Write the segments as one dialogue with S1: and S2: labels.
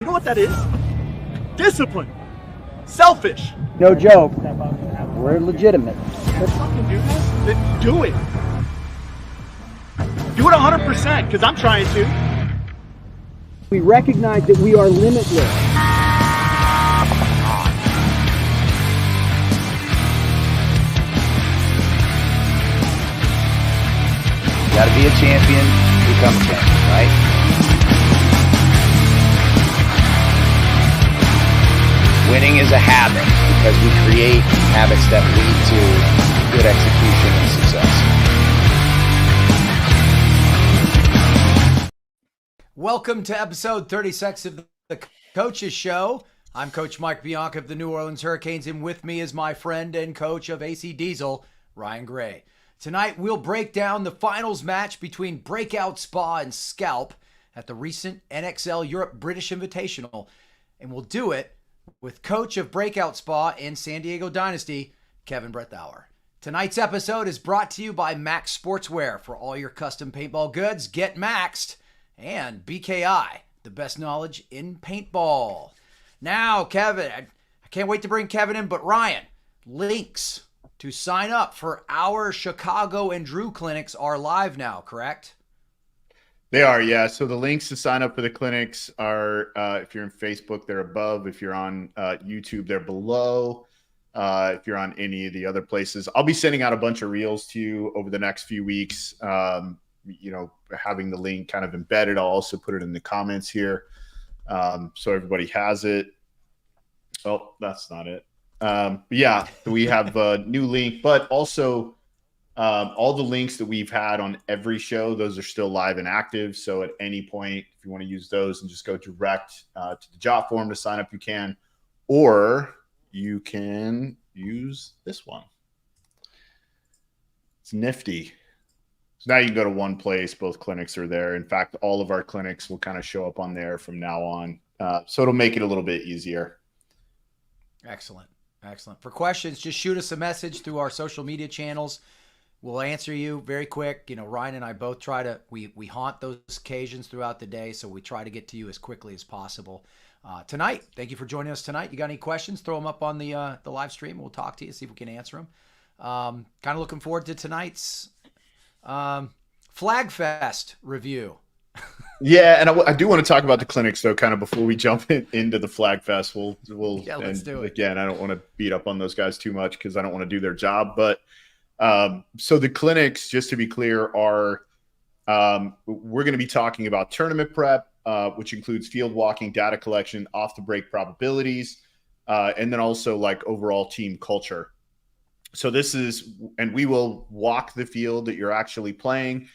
S1: You know what that is? Discipline. Selfish.
S2: No joke. We're legitimate.
S1: Let's fucking do this. Then do it. Do it 100%, because I'm trying to.
S2: We recognize that we are limitless.
S3: You gotta be a champion to become a champion, right? Winning is a habit because we create habits that lead to good execution and success.
S4: Welcome to episode 36 of the Coaches Show. I'm Coach Mike Bianca of the New Orleans Hurricanes, and with me is my friend and coach of AC Diesel, Ryan Gray. Tonight, we'll break down the finals match between Breakout Spa and Scalp at the recent NXL Europe British Invitational, and we'll do it with coach of Breakout Spa and San Diego Dynasty, Kevin Bredthauer. Tonight's episode is brought to you by Max Sportswear. For all your custom paintball goods, get maxed. And BKI, the best knowledge in paintball. Now, Kevin, I can't wait to bring Kevin in, but Ryan, links to sign up for our Chicago and Drew clinics are live now, correct?
S5: They are, yeah. So the links to sign up for the clinics are, if you're in Facebook, they're above. If you're on YouTube, they're below. If you're on any of the other places, I'll be sending out a bunch of reels to you over the next few weeks. Having the link kind of embedded. I'll also put it in the comments here, so everybody has it. Oh, that's not it. But yeah, we have a new link, but also all the links that we've had on every show, those are still live and active. So at any point, if you want to use those and just go direct to the job form to sign up, you can, or you can use this one. It's nifty. So now you can go to one place. Both clinics are there. In fact, all of our clinics will kind of show up on there from now on. So it'll make it a little bit easier.
S4: Excellent. Excellent. For questions, just shoot us a message through our social media channels. We'll answer you very quick. You know, Ryan and I both try to, we haunt those occasions throughout the day, so we try to get to you as quickly as possible. Tonight, thank you for joining us tonight. You got any questions, throw them up on the live stream. We'll talk to you, see if we can answer them. Kind of looking forward to tonight's Flag Fest review.
S5: Yeah, and I do want to talk about the clinics, though, kind of before we jump into the Flag Fest. Let's do it. Again, I don't want to beat up on those guys too much because I don't want to do their job. But so the clinics, just to be clear, are we're going to be talking about tournament prep, which includes field walking, data collection, off the break probabilities, and then also like overall team culture. So this is, and we will walk the field that you're actually playing.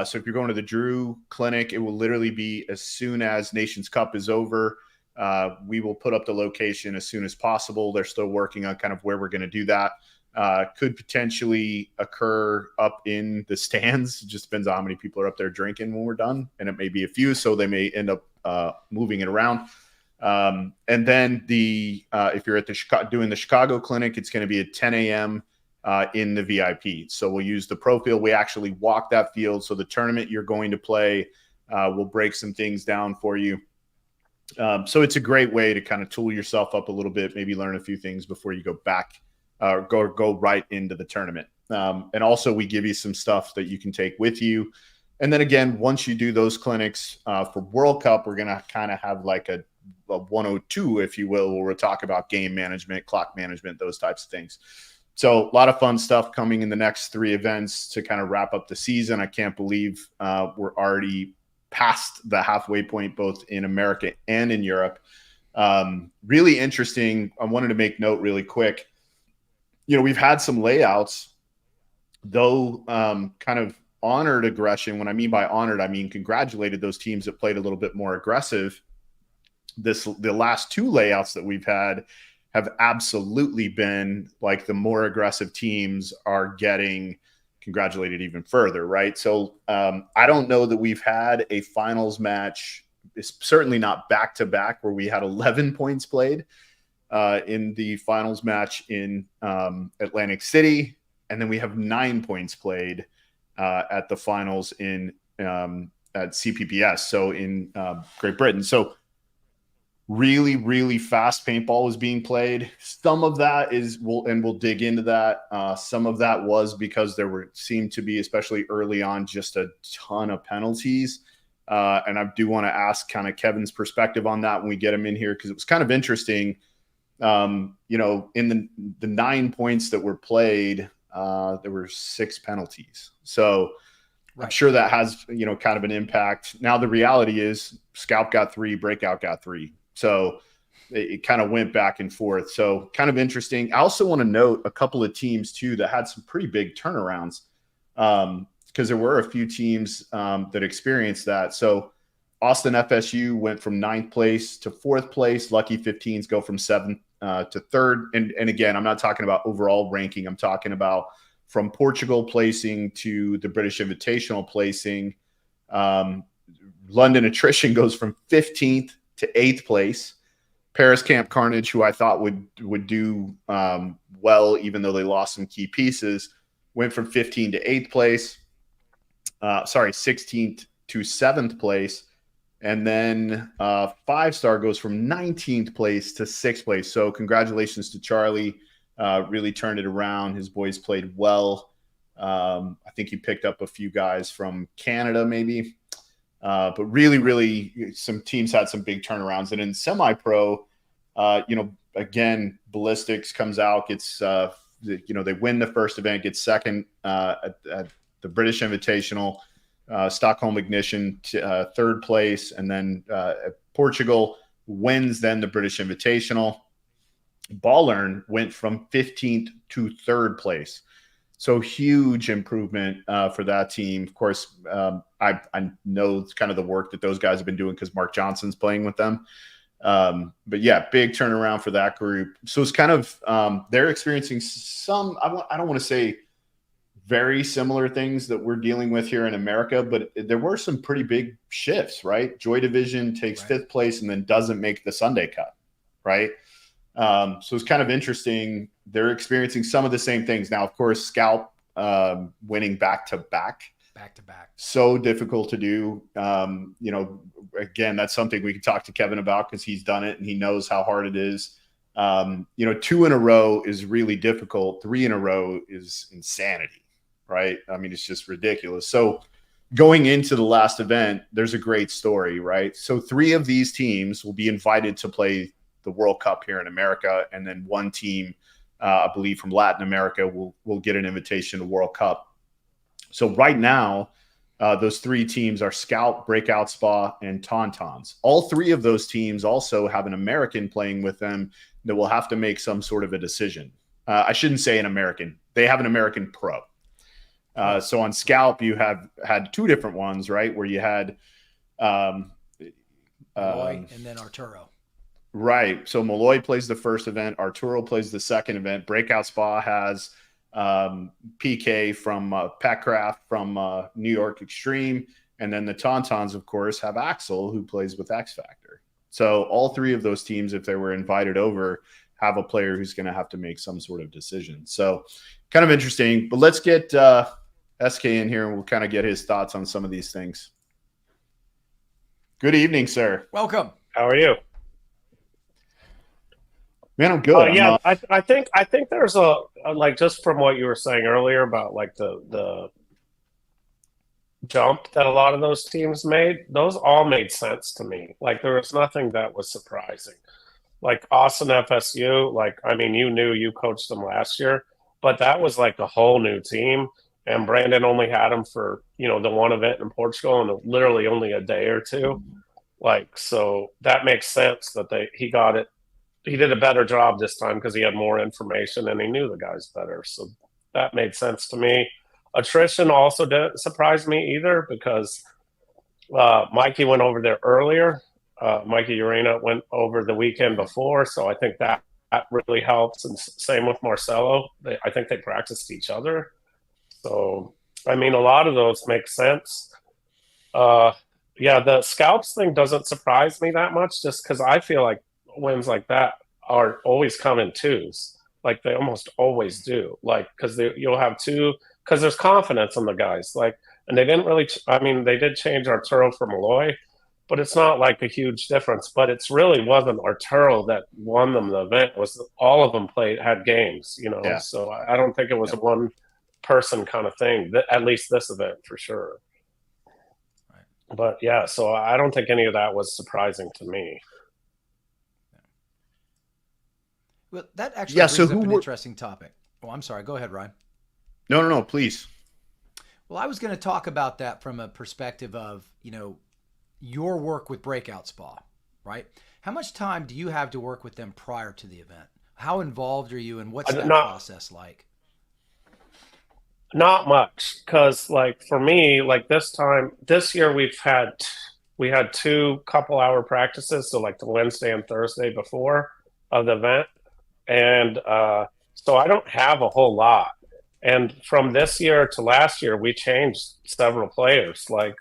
S5: So if you're going to the Drew clinic, it will literally be as soon as Nations Cup is over. We will put up the location as soon as possible. They're still working on kind of where we're going to do that. Could potentially occur up in the stands. It just depends on how many people are up there drinking when we're done. And it may be a few, so they may end up moving it around. And then if you're at doing the Chicago clinic, it's going to be at 10 a.m. In the VIP. So we'll use the pro field. We actually walk that field. So the tournament you're going to play, we'll break some things down for you. So it's a great way to kind of tool yourself up a little bit, maybe learn a few things before you go back go right into the tournament. And also we give you some stuff that you can take with you. And then again, once you do those clinics for World Cup, we're going to kind of have like a 102, if you will, where we'll talk about game management, clock management, those types of things. So a lot of fun stuff coming in the next 3 events to kind of wrap up the season. I can't believe we're already past the halfway point, both in America and in Europe. Really interesting. I wanted to make note really quick. You know, we've had some layouts, though, kind of honored aggression. When I mean by honored, I mean congratulated those teams that played a little bit more aggressive. The last 2 layouts that we've had have absolutely been like the more aggressive teams are getting congratulated even further, right? So I don't know that we've had a finals match, it's certainly not back-to-back, where we had 11 points played in the finals match in Atlantic City, and then we have 9 points played at the finals at CPPS, so in Great Britain. So really, really fast paintball was being played. Some of that is, we'll dig into that. Some of that was because seemed to be, especially early on, just a ton of penalties. And I do want to ask kind of Kevin's perspective on that when we get him in here, because it was kind of interesting. In the 9 points that were played, there were 6 penalties. So I'm sure that has, kind of an impact. Now, the reality is Scalp got 3, Breakout got 3. So it kind of went back and forth. So kind of interesting. I also want to note a couple of teams, too, that had some pretty big turnarounds, because there were a few teams that experienced that. So Austin FSU went from 9th place to 4th place. Lucky 15s go from 7th to 3rd. And again, I'm not talking about overall ranking. I'm talking about from Portugal placing to the British Invitational placing. London Attrition goes from 15th to 8th place. Paris Camp Carnage, who I thought would do well, even though they lost some key pieces, went from 15th to 8th place. 16th to 7th place. And then 5-Star goes from 19th place to 6th place. So congratulations to Charlie. Really turned it around. His boys played well. I think he picked up a few guys from Canada maybe. But really, really, some teams had some big turnarounds. And in semi-pro, again, Ballistics comes out, gets, they win the first event, gets second at the British Invitational. Stockholm Ignition, 3rd place. And then Portugal wins then the British Invitational. Ballern went from 15th to 3rd place. So huge improvement for that team. Of course, I know it's kind of the work that those guys have been doing because Mark Johnson's playing with them. But yeah, big turnaround for that group. So it's kind of they're experiencing some, I don't want to say very similar things that we're dealing with here in America, but there were some pretty big shifts, right? Joy Division takes 5th place and then doesn't make the Sunday cut, right? So it's kind of interesting. They're experiencing some of the same things. Now, of course, Scalp winning back-to-back. So difficult to do. Again, that's something we can talk to Kevin about because he's done it and he knows how hard it is. 2 in a row is really difficult. 3 in a row is insanity, right? I mean, it's just ridiculous. So going into the last event, there's a great story, right? So 3 of these teams will be invited to play the World Cup here in America, and then 1 team, I believe from Latin America, will get an invitation to World Cup. So right now, those 3 teams are Scalp, Breakout Spa, and Tauntauns. All 3 of those teams also have an American playing with them that will have to make some sort of a decision. I shouldn't say an American. They have an American pro. So on Scalp, you have had 2 different ones, right, where you had
S4: and then Arturo.
S5: Right. So Malloy plays the first event. Arturo plays the second event. Breakout Spa has PK from Petcraft from New York Extreme. And then the Tauntauns, of course, have Axel, who plays with X Factor. So all 3 of those teams, if they were invited over, have a player who's going to have to make some sort of decision. So kind of interesting. But let's get SK in here and we'll kind of get his thoughts on some of these things. Good evening, sir.
S4: Welcome.
S6: How are you?
S5: Man, I'm good.
S6: I think there's a like, just from what you were saying earlier about like the jump that a lot of those teams made, those all made sense to me. Like there was nothing that was surprising. Like Austin FSU, like, I mean, you coached them last year, but that was like a whole new team. And Brandon only had them for, the 1 event in Portugal and literally only a day or 2. Like, so that makes sense that he got it. He did a better job this time because he had more information and he knew the guys better. So that made sense to me. Attrition also didn't surprise me either because Mikey went over there earlier. Mikey Urena went over the weekend before. So I think that really helps. And same with Marcelo. I think they practiced each other. So, I mean, a lot of those make sense. The Scalps thing doesn't surprise me that much just because I feel like wins like that are always come in 2s. Like they almost always do. Like, because you'll have 2, because there's confidence in the guys. Like, and they didn't really, they did change Arturo for Malloy, but it's not like a huge difference. But it's really wasn't Arturo that won them the event. It was all of them had games, you know.
S5: Yeah.
S6: So I don't think it was a one person kind of thing. At least this event for sure. Right. But yeah, so I don't think any of that was surprising to me.
S4: Well, that actually brings up an interesting topic. Oh, I'm sorry. Go ahead, Ryan.
S5: No, please.
S4: Well, I was going to talk about that from a perspective of, you know, your work with Breakout Spa, right? How much time do you have to work with them prior to the event? How involved are you, and what's that process like?
S6: Not much, because like for me, like this year we had 2 couple-hour practices, so like the Wednesday and Thursday before of the event, and so I don't have a whole lot. And from this year to last year, we changed several players. Like,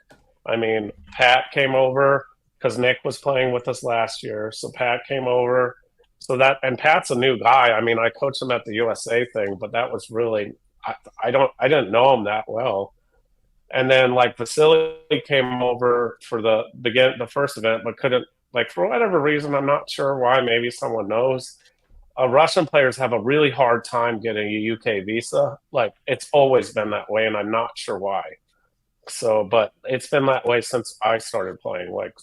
S6: I mean, Pat came over because Nick was playing with us last year. So Pat came over. And Pat's a new guy. I mean, I coached him at the USA thing, but that was really, I didn't know him that well. And then like Vasily came over for the first event, but couldn't, like, for whatever reason, I'm not sure why, maybe someone knows. Russian players have a really hard time getting a UK visa. Like, it's always been that way, and I'm not sure why. So, but it's been that way since I started playing. Like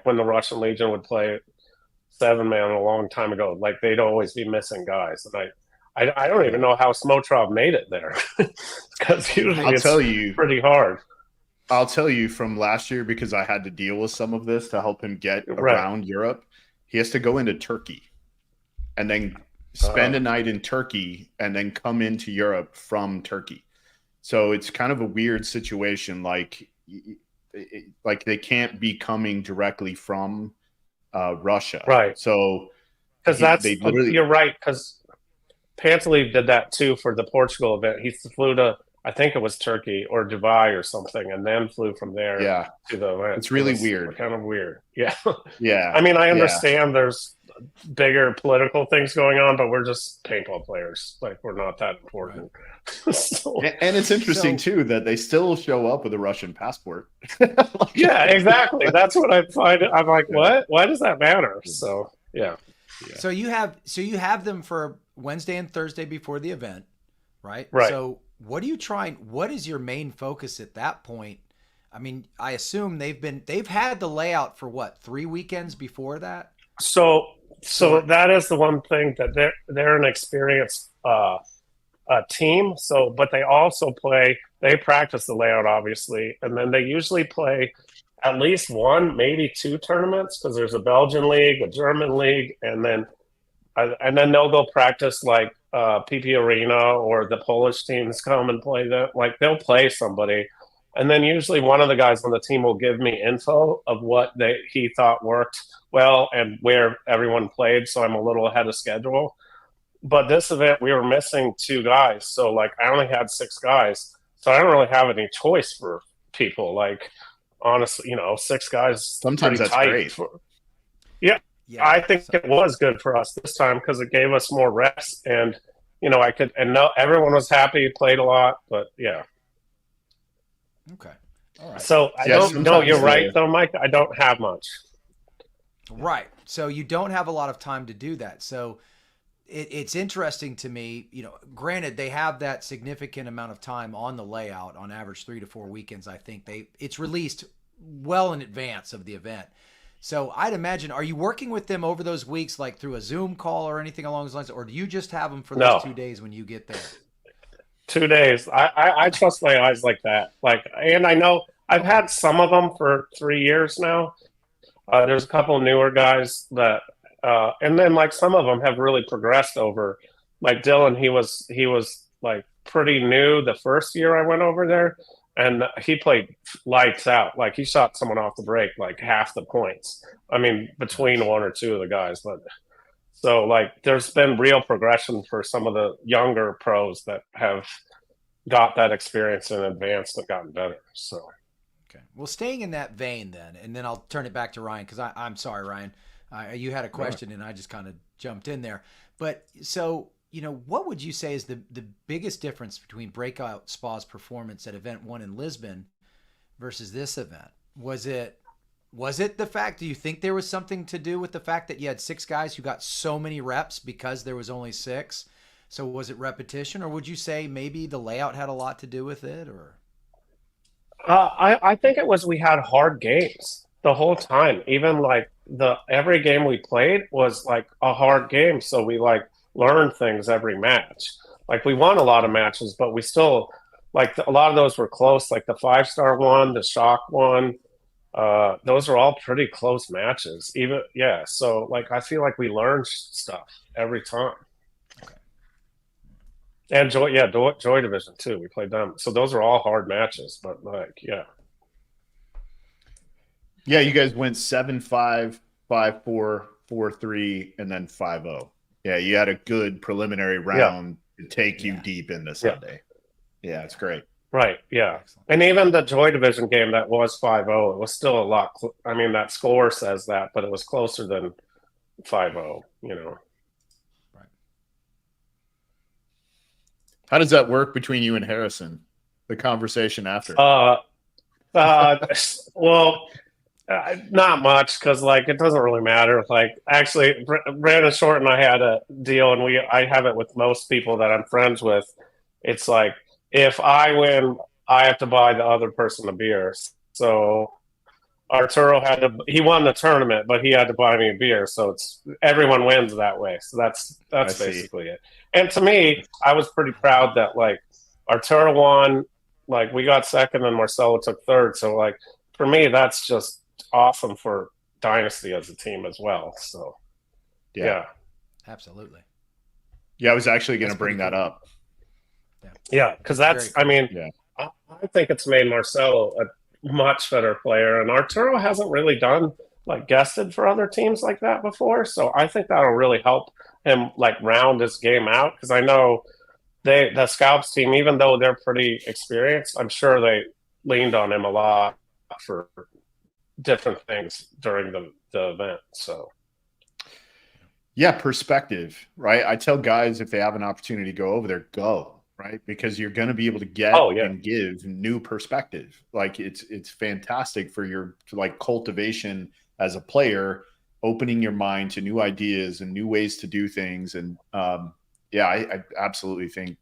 S6: when the Russian Legion would play 7-man a long time ago, like they'd always be missing guys. And I don't even know how Smotrov made it there, because usually it's pretty hard.
S5: I'll tell you from last year, because I had to deal with some of this to help him get around Europe. He has to go into Turkey and then spend a night in Turkey and then come into Europe from Turkey. So it's kind of a weird situation. Like they can't be coming directly from Russia.
S6: Right.
S5: So
S6: because you're right. Because Pantalev did that too for the Portugal event. He flew to, I think it was Turkey or Dubai or something, and then flew from there to the event.
S5: It's really weird.
S6: Kind of weird. Yeah.
S5: Yeah.
S6: I mean, I understand there's bigger political things going on, but we're just paintball players. Like, we're not that important. Right.
S5: And it's interesting too that they still show up with a Russian passport.
S6: Yeah, exactly. That's what I find. I'm like, what? Why does that matter? So yeah.
S4: So you have them for Wednesday and Thursday before the event, right?
S6: Right.
S4: So what is your main focus at that point? I mean, I assume they've had the layout for what, 3 weekends before that?
S6: So that is the one thing, that they're an experienced team. So, but they also they practice the layout, obviously, and then they usually play at least 1, maybe 2 tournaments, because there's a Belgian league, a German league, and then they'll go practice like PP Arena, or the Polish teams come and play them. Like, they'll play somebody. And then usually one of the guys on the team will give me info of what he thought worked well and where everyone played, so I'm a little ahead of schedule. But this event, we were missing 2 guys, so like I only had 6 guys, so I don't really have any choice for people. Like, honestly, 6 guys.
S5: Sometimes that's
S6: tight.
S5: Great.
S6: Yeah, I think it was good for us this time because it gave us more reps, and everyone was happy, played a lot, but yeah.
S4: Okay. All right.
S6: So I don't know. You're right, though, Mike. I don't have much.
S4: Right. So you don't have a lot of time to do that. So it's interesting to me, granted, they have that significant amount of time on the layout, on average 3 to 4 weekends. I think it's released well in advance of the event. So I'd imagine, are you working with them over those weeks, like through a Zoom call or anything along those lines? Or do you just have them for those 2 days when you get there?
S6: 2 days. I trust my eyes like that. And I know I've had some of them for 3 years now. There's a couple of newer guys that, and then like some of them have really progressed over. Like Dylan, he was like pretty new the first year I went over there, and he played lights out. Like, he shot someone off the break like half the points. I mean, between 1 or 2 of the guys, but. So, like, there's been real progression for some of the younger pros that have got that experience in advance and gotten better. So,
S4: okay. Well, staying in that vein then, and then I'll turn it back to Ryan, because I'm sorry, Ryan. You had a question, and I just kind of jumped in there. But so, what would you say is the biggest difference between Breakout Spa's performance at Event 1 in Lisbon versus this event? Was it Was it the fact, do you think there was something to do with the fact that you had 6 guys who got so many reps because there was only 6? So was it repetition, or would you say maybe the layout had a lot to do with it? Or
S6: I think it was we had hard games the whole time. Even like every game we played was like a hard game, so we like learned things every match. Like we won a lot of matches, but we still like a lot of those were close. Like the 5-star one, the shock one. Those are all pretty close matches. So like I feel like we learned stuff every time.
S4: okay.
S6: And Joy Division too. We played them. So those are all hard matches, but like
S5: Yeah, you guys went 7-5, 5-4, 4-3, and then 5-0. Yeah, you had a good preliminary round to take you deep into Sunday. Yeah, it's great.
S6: Right, yeah. And even the Joy Division game that was 5-0, it was still a lot. I mean, that score says that, but it was closer than 5-0, you know.
S4: Right.
S5: How does that work between you and Harrison? The conversation after?
S6: Well, not much, because like it doesn't really matter. Like actually, Brandon Short and I had a deal, and I have it with most people that I'm friends with. It's like if I win, I have to buy the other person a beer. So Arturo he won the tournament, but he had to buy me a beer. So it's everyone wins that way. So that's basically it. And to me, I was pretty proud that like Arturo won, like we got second and Marcelo took third. So like for me, that's just awesome for Dynasty as a team as well. So yeah.
S4: Absolutely.
S5: Yeah, I was actually going to bring that up.
S6: Yeah, because that's, I mean, I think it's made Marcelo a much better player, and Arturo hasn't really done like guested for other teams like that before. So I think that'll really help him like round his game out, because I know the Scalps team, even though they're pretty experienced, I'm sure they leaned on him a lot for different things during the event. So
S5: yeah, perspective, right? I tell guys if they have an opportunity to go over there, go. Right, because you're going to be able to get and give new perspective. Like it's fantastic for your like cultivation as a player, opening your mind to new ideas and new ways to do things. And I absolutely think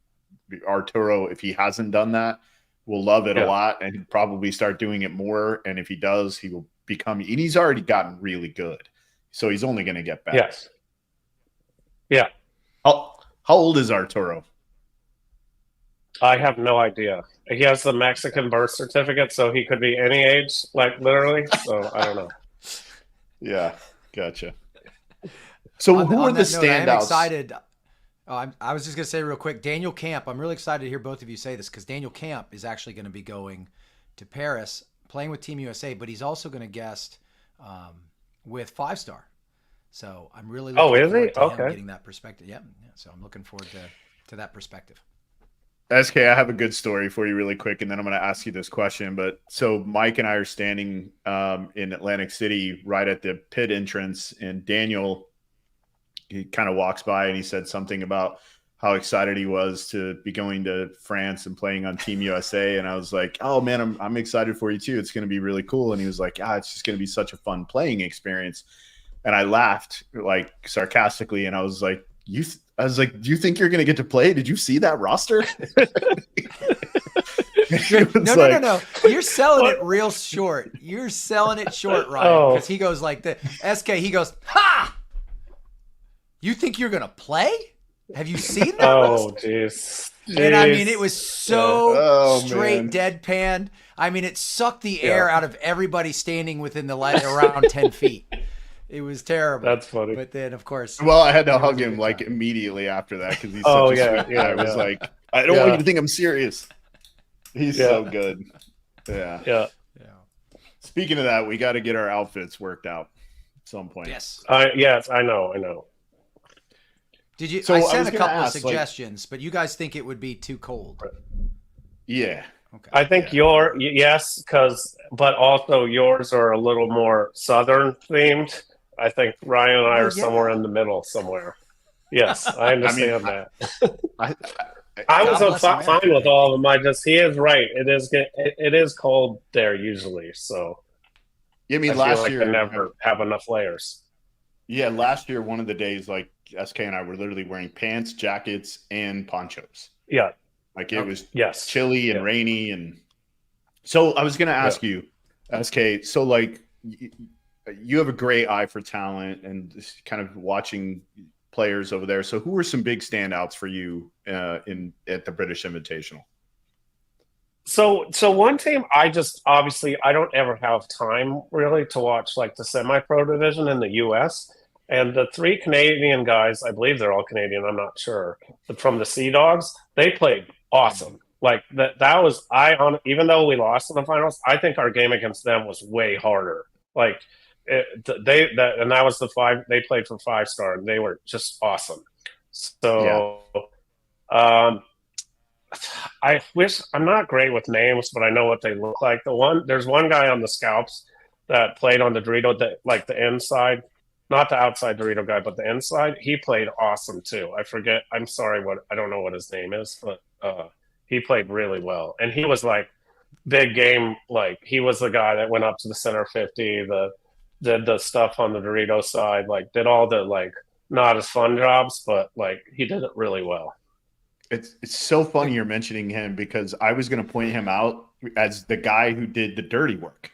S5: Arturo, if he hasn't done that, will love it a lot and probably start doing it more. And if he does, he will become. And he's already gotten really good, so he's only going to get better.
S6: Yes. Yeah.
S5: How old is Arturo?
S6: I have no idea. He has the Mexican birth certificate, so he could be any age, like literally. So I don't know.
S5: Yeah, gotcha. So who are the standouts?
S4: I'm excited. I was just going to say real quick, Daniel Camp. I'm really excited to hear both of you say this, because Daniel Camp is actually going to be going to Paris, playing with Team USA, but he's also going to guest with 5-star. So I'm really looking forward to him getting that perspective. Yeah. So I'm looking forward to that perspective.
S5: SK, I have a good story for you really quick, and then I'm going to ask you this question. But so Mike and I are standing in Atlantic City right at the pit entrance, and Daniel, he kind of walks by and he said something about how excited he was to be going to France and playing on Team USA. And I was like, oh man, I'm excited for you too. It's going to be really cool. And he was like, it's just going to be such a fun playing experience. And I laughed like sarcastically, and I was like, do you think you're going to get to play? Did you see that roster?
S4: No. You're selling it real short. You're selling it short, Ryan. Because he goes like the SK. He goes, ha! You think you're going to play? Have you seen that?
S6: Jeez.
S4: And I mean, it was so straight deadpan. I mean, it sucked the air out of everybody standing within the around 10 feet. It was terrible.
S6: That's funny.
S4: But then, of course.
S5: Well, I had to hug him like immediately after that, because he's such a sweet guy. I was like, I don't want you to think I'm serious. He's so good. Yeah. Speaking of that, we got to get our outfits worked out at some point.
S6: Yes, I know.
S4: Did you? So I sent a couple of suggestions, but you guys think it would be too cold?
S5: Yeah.
S6: Okay. I think but also yours are a little more Southern themed. I think Ryan and I are somewhere in the middle somewhere. Yes, I understand that. I was fine with all of them. He is right. It is cold there usually. So
S5: Yeah, I mean,
S6: I
S5: last
S6: feel like
S5: year
S6: they never have enough layers.
S5: Yeah, last year, one of the days, like SK and I were literally wearing pants, jackets, and ponchos.
S6: Yeah.
S5: Like it was
S6: yes.
S5: chilly and rainy. And so I was going to ask you, SK, so like you have a great eye for talent and just kind of watching players over there. So who were some big standouts for you at the British Invitational?
S6: So one team, obviously I don't ever have time really to watch like the semi-pro division in the U.S. And the 3 Canadian guys, I believe they're all Canadian, I'm not sure, from the Sea Dogs, they played awesome. Like that was even though we lost in the finals, I think our game against them was way harder. Like and that was the 5. They played for 5-star, and they were just awesome. So, I wish I'm not great with names, but I know what they look like. There's one guy on the Scalps that played on the Dorito, like the inside, not the outside Dorito guy, but the inside. He played awesome too. I forget. I'm sorry, I don't know what his name is, but he played really well, and he was like big game. Like he was the guy that went up to the center 50, did the stuff on the Dorito side, like did all the like not as fun jobs, but like he did it really well.
S5: It's so funny you're mentioning him because I was going to point him out as the guy who did the dirty work.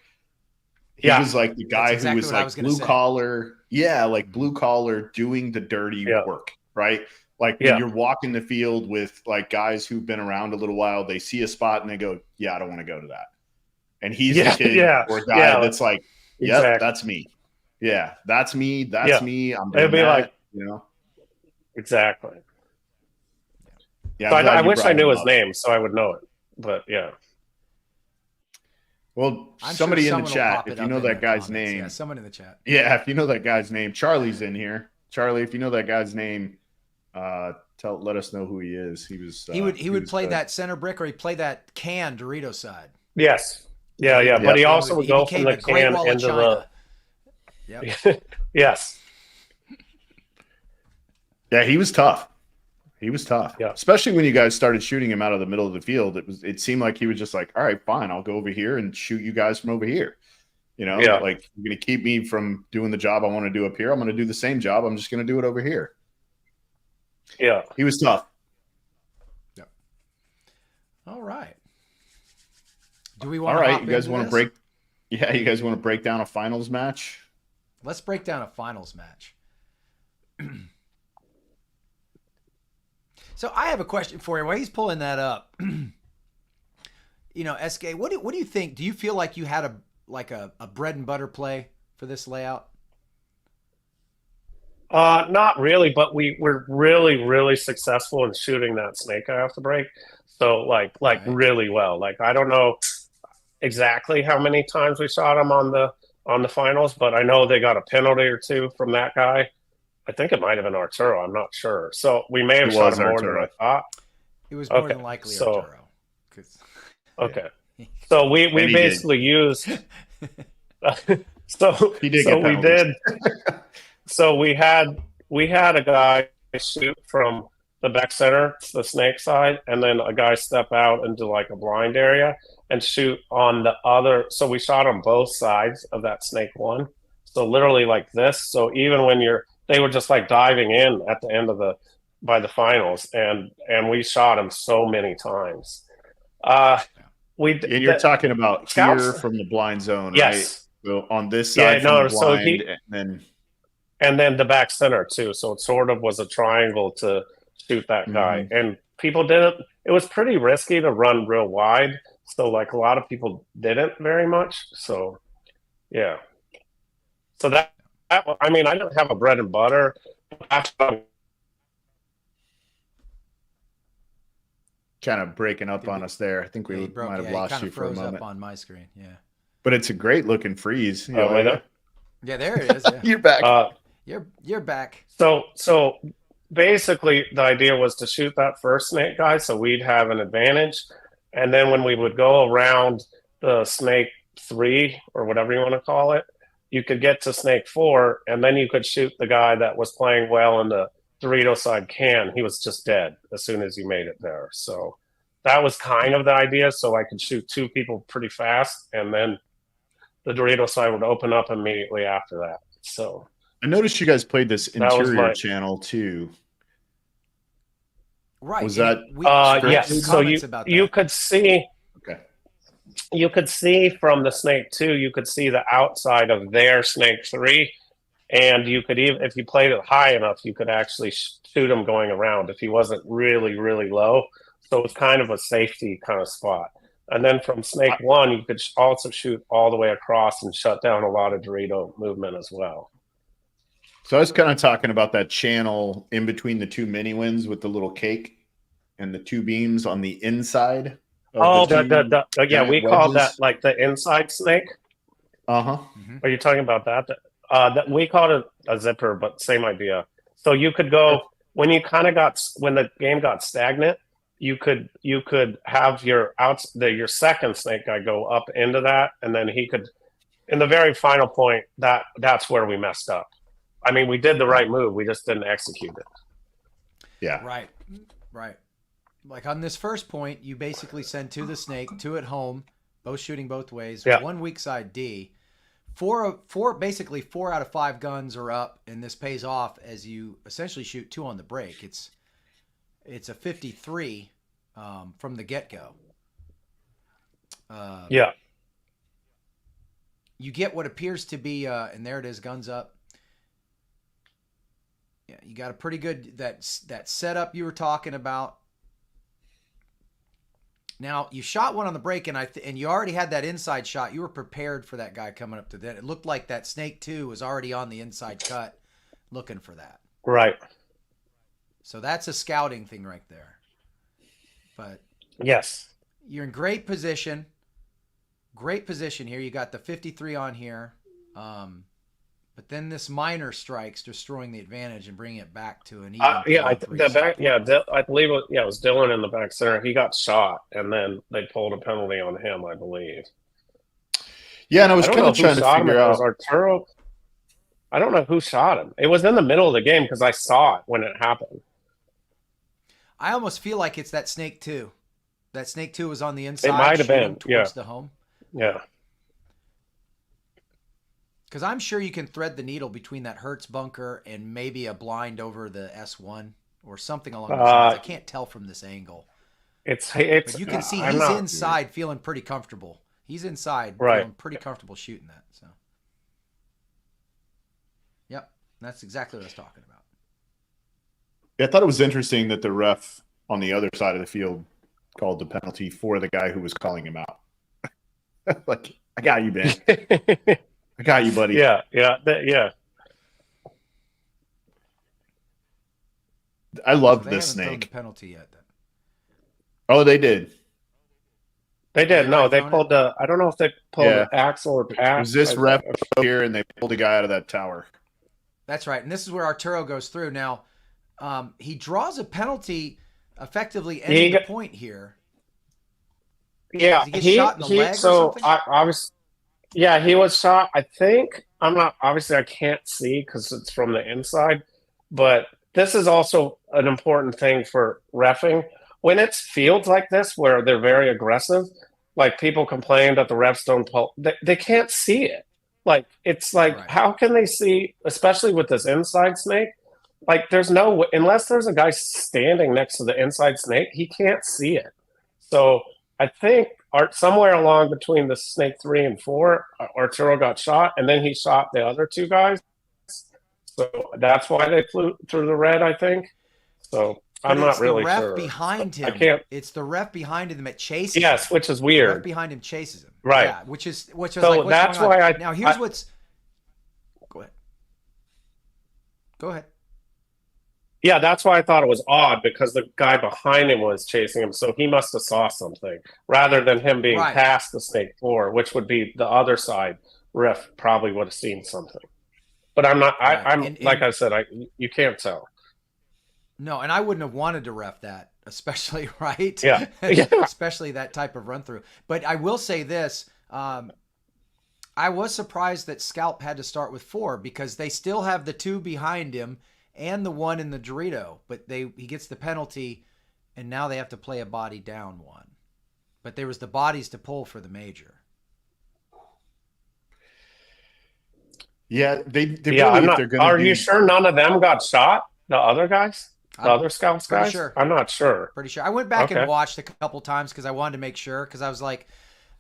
S5: He was like the guy who was like blue collar. Yeah, like blue collar doing the dirty work, right? Like when you're walking the field with like guys who've been around a little while, they see a spot and they go, yeah, I don't want to go to that. And he's the kid or guy that's like, yep, that's me. Yeah, that's me. That's me. I'm doing that, like, you know?
S6: Exactly.
S5: Yeah,
S6: so I wish I knew his name so I would know it. But yeah.
S5: Well, somebody in the chat, if you know that guy's name.
S4: Yeah, someone in the chat.
S5: Yeah, if you know that guy's name. Charlie's in here. Charlie, if you know that guy's name, let us know who he is. He would play
S4: that center brick, or he play that can Dorito side.
S6: Yes. Yeah. But he also would go from the can into the.
S4: Yep.
S6: Yes.
S5: Yeah, he was tough. He was tough, especially when you guys started shooting him out of the middle of the field. It seemed like he was just like, all right, fine, I'll go over here and shoot you guys from over here. You know, like you're going to keep me from doing the job I want to do up here. I'm going to do the same job. I'm just going to do it over here.
S6: Yeah,
S5: he was tough.
S4: Yep. All right. Do we want?
S5: All right, you guys want to break? Yeah, you guys want to break down a finals match?
S4: Let's break down a finals match. So I have a question for you. While he's pulling that up, you know, SK, what do you think? Do you feel like you had a bread and butter play for this layout?
S6: Not really, but we were really, really successful in shooting that snake eye off the break. So like really well. Like I don't know exactly how many times we shot him on the finals, but I know they got a penalty or 2 from that guy. I think it might have been Arturo. I'm not sure. So we may have shot him more than I thought.
S4: It was more than likely Arturo.
S6: Okay. So we basically used. So
S5: he did.
S6: We did. So we had a guy shoot from the back center, the snake side, and then a guy step out into like a blind area and shoot on the other. So we shot on both sides of that snake one. So literally like this. So even when they were just like diving in at the end of by the finals, and we shot him so many times. And
S5: you're talking about
S6: Scalps,
S5: here from the blind zone,
S6: yes.
S5: Right? So on this side, from the blind,
S6: and then the back center too. So it sort of was a triangle to shoot that guy, and people didn't. It was pretty risky to run real wide, so like a lot of people didn't very much. So yeah, so that I mean, I didn't have a bread and butter.
S5: Kind of breaking up on us there. I think we might have lost you for a moment.
S4: Up on my screen, yeah.
S5: But it's a great looking freeze.
S6: There?
S4: Yeah, there it is. Yeah.
S5: You're back.
S4: You're back.
S6: So basically, the idea was to shoot that first snake guy, so we'd have an advantage, and then when we would go around the snake 3 or whatever you want to call it, you could get to snake 4, and then you could shoot the guy that was playing well in the Dorito side can. He was just dead as soon as you made it there. So that was kind of the idea. So I could shoot 2 people pretty fast, and then the Dorito side would open up immediately after that. So
S5: I noticed you guys played this interior
S6: my
S5: channel too.
S4: Right.
S5: Was that
S6: yes? So you could see.
S5: Okay.
S6: You could see from the Snake 2, you could see the outside of their Snake 3, and you could even, if you played it high enough, you could actually shoot him going around if he wasn't really, really low. So it was kind of a safety kind of spot. And then from Snake 1, you could also shoot all the way across and shut down a lot of Dorito movement as well.
S5: So I was kind of talking about that channel in between the two mini wins with the little cake and the two beams on the inside.
S6: Yeah, we call that like the inside snake.
S5: Uh-huh.
S6: Mm-hmm. Are you talking about that? That we called it a zipper, but same idea. So you could go when the game got stagnant, you could have your second snake guy go up into that, and then he could, in the very final point, that's where we messed up. I mean, we did the right move, we just didn't execute it.
S5: Yeah.
S4: Right. Like on this first point, you basically send to the snake, two at home, both shooting both ways, one weak side D. Basically 4 out of 5 guns are up, and this pays off as you essentially shoot 2 on the break. It's a 53 from the get-go. You get what appears to be, and there it is, guns up. Yeah, you got a pretty good that setup you were talking about. Now, you shot one on the break, and you already had that inside shot. You were prepared for that guy coming up to that. It looked like that Snake 2 was already on the inside cut looking for that.
S6: Right.
S4: So that's a scouting thing right there. But
S6: yes,
S4: you're in great position. Great position here. You got the 53 on here. But then this minor strikes, destroying the advantage and bringing it back to an even.
S6: I believe it was Dylan in the back center. He got shot, and then they pulled a penalty on him, I believe.
S5: Yeah, and I was kind of trying to figure out.
S6: Arturo. I don't know who shot him. It was in the middle of the game because I saw it when it happened.
S4: I almost feel like it's that Snake 2. That Snake 2 was on the inside.
S6: It might have been
S4: towards the home.
S6: Yeah.
S4: Because I'm sure you can thread the needle between that Hertz bunker and maybe a blind over the S1 or something along those lines. I can't tell from this angle.
S6: But
S4: you can see he's inside feeling pretty comfortable. He's inside feeling pretty comfortable shooting that. So, yep, that's exactly what I was talking about.
S5: Yeah, I thought it was interesting that the ref on the other side of the field called the penalty for the guy who was calling him out. Like, I got you, Ben. I got you, buddy.
S6: Yeah.
S5: I love
S4: so
S5: this
S4: snake.
S5: Snake.
S4: The penalty yet? Then.
S5: Oh, they did.
S6: They did. No, they pulled the. I don't know if they pulled the axle or pass.
S5: Was this ref here, and they pulled a guy out of that tower?
S4: That's right, and this is where Arturo goes through. Now, he draws a penalty, effectively ending the point here.
S6: Yeah,
S4: he shot in the leg or something?
S6: Yeah, he was shot. I think I can't see because it's from the inside, but this is also an important thing for reffing. When it's fields like this where they're very aggressive, like people complain that the refs don't pull, they can't see it. Like, it's like, How can they see, especially with this inside snake? Like, there's no, unless there's a guy standing next to the inside snake, he can't see it. So I think somewhere along between the Snake 3 and 4, Arturo got shot, and then he shot the other 2 guys. So that's why they flew through the red, I think. So I'm not really sure.
S4: It's the ref behind him. It's the ref behind him that chases him.
S6: Yes, which is weird.
S4: The ref behind him chases him.
S6: Right.
S4: Yeah, which is
S6: so
S4: like, what's
S6: that's
S4: going on?
S6: why
S4: Now here's what's. Go ahead.
S6: Yeah, that's why I thought it was odd, because the guy behind him was chasing him, so he must have saw something rather than him being past the Snake 4, which would be the other side. Ref probably would have seen something, but I'm not. Like I said, you can't tell.
S4: No, and I wouldn't have wanted to ref that, especially
S6: Yeah.
S4: especially that type of run through. But I will say this: I was surprised that Scalp had to start with 4 because they still have the 2 behind him and the 1 in the Dorito, but he gets the penalty, and now they have to play a body down 1. But there was the bodies to pull for the major.
S5: Yeah, they
S6: Yeah,
S5: really,
S6: I'm
S5: if
S6: not.
S5: they're going to
S6: Are
S5: do.
S6: you sure none of them got shot? The other guys, the other Scouts
S4: pretty
S6: guys.
S4: sure.
S6: I'm not sure.
S4: Pretty sure. I went back and
S6: Okay.
S4: watched a couple times because I wanted to make sure. Because I was like,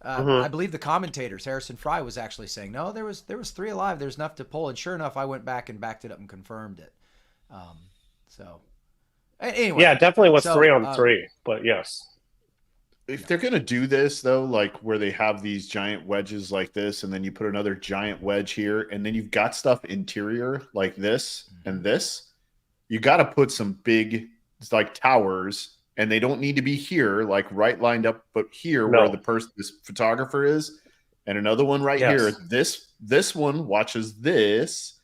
S4: I believe the commentators, Harrison Fry, was actually saying, no, there was 3 alive. There's enough to pull. And sure enough, I went back and backed it up and confirmed it. So anyway,
S6: Yeah, it definitely was
S4: so,
S6: 3 on 3. But yes.
S5: If they're going to do this, though, like where they have these giant wedges like this, and then you put another giant wedge here, and then you've got stuff interior like this and this, you got to put some big, like, towers, and they don't need to be here, like right lined up, but here where this photographer is, and another one right here. This one watches this.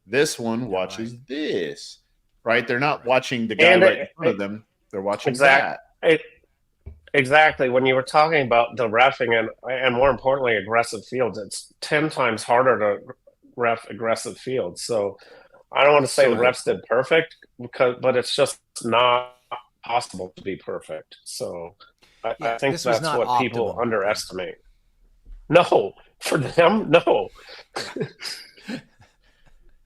S5: This one watches this. Right? They're not watching the guy right in front of them. They're watching that.
S6: Exactly. When you were talking about the reffing and more importantly, aggressive fields, it's 10 times harder to ref aggressive fields. So I don't want to say the refs did perfect but it's just not possible to be perfect. So I think that's what people underestimate. No, for them, no.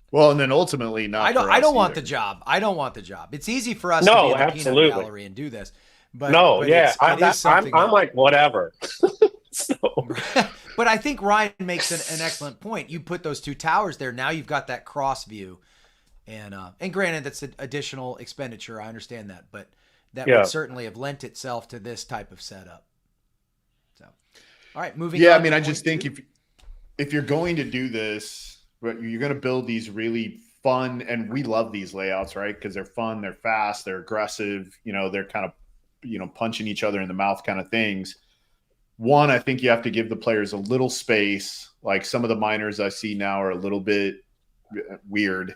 S5: Well, and then ultimately not.
S4: I don't want the job. I don't want the job. It's easy for us to be in the peanut gallery and do this. But
S6: I'm like, whatever.
S4: But I think Ryan makes an excellent point. You put those 2 towers there. Now you've got that cross view. And granted, that's an additional expenditure. I understand that. But that would certainly have lent itself to this type of setup. So, all right, moving on.
S5: Yeah, I mean, I just think if you're going to do this, you're going to build these really fun, and we love these layouts, right? Because they're fun, they're fast, they're aggressive. They're kind of, punching each other in the mouth kind of things. One, I think you have to give the players a little space. Like some of the minors I see now are a little bit weird.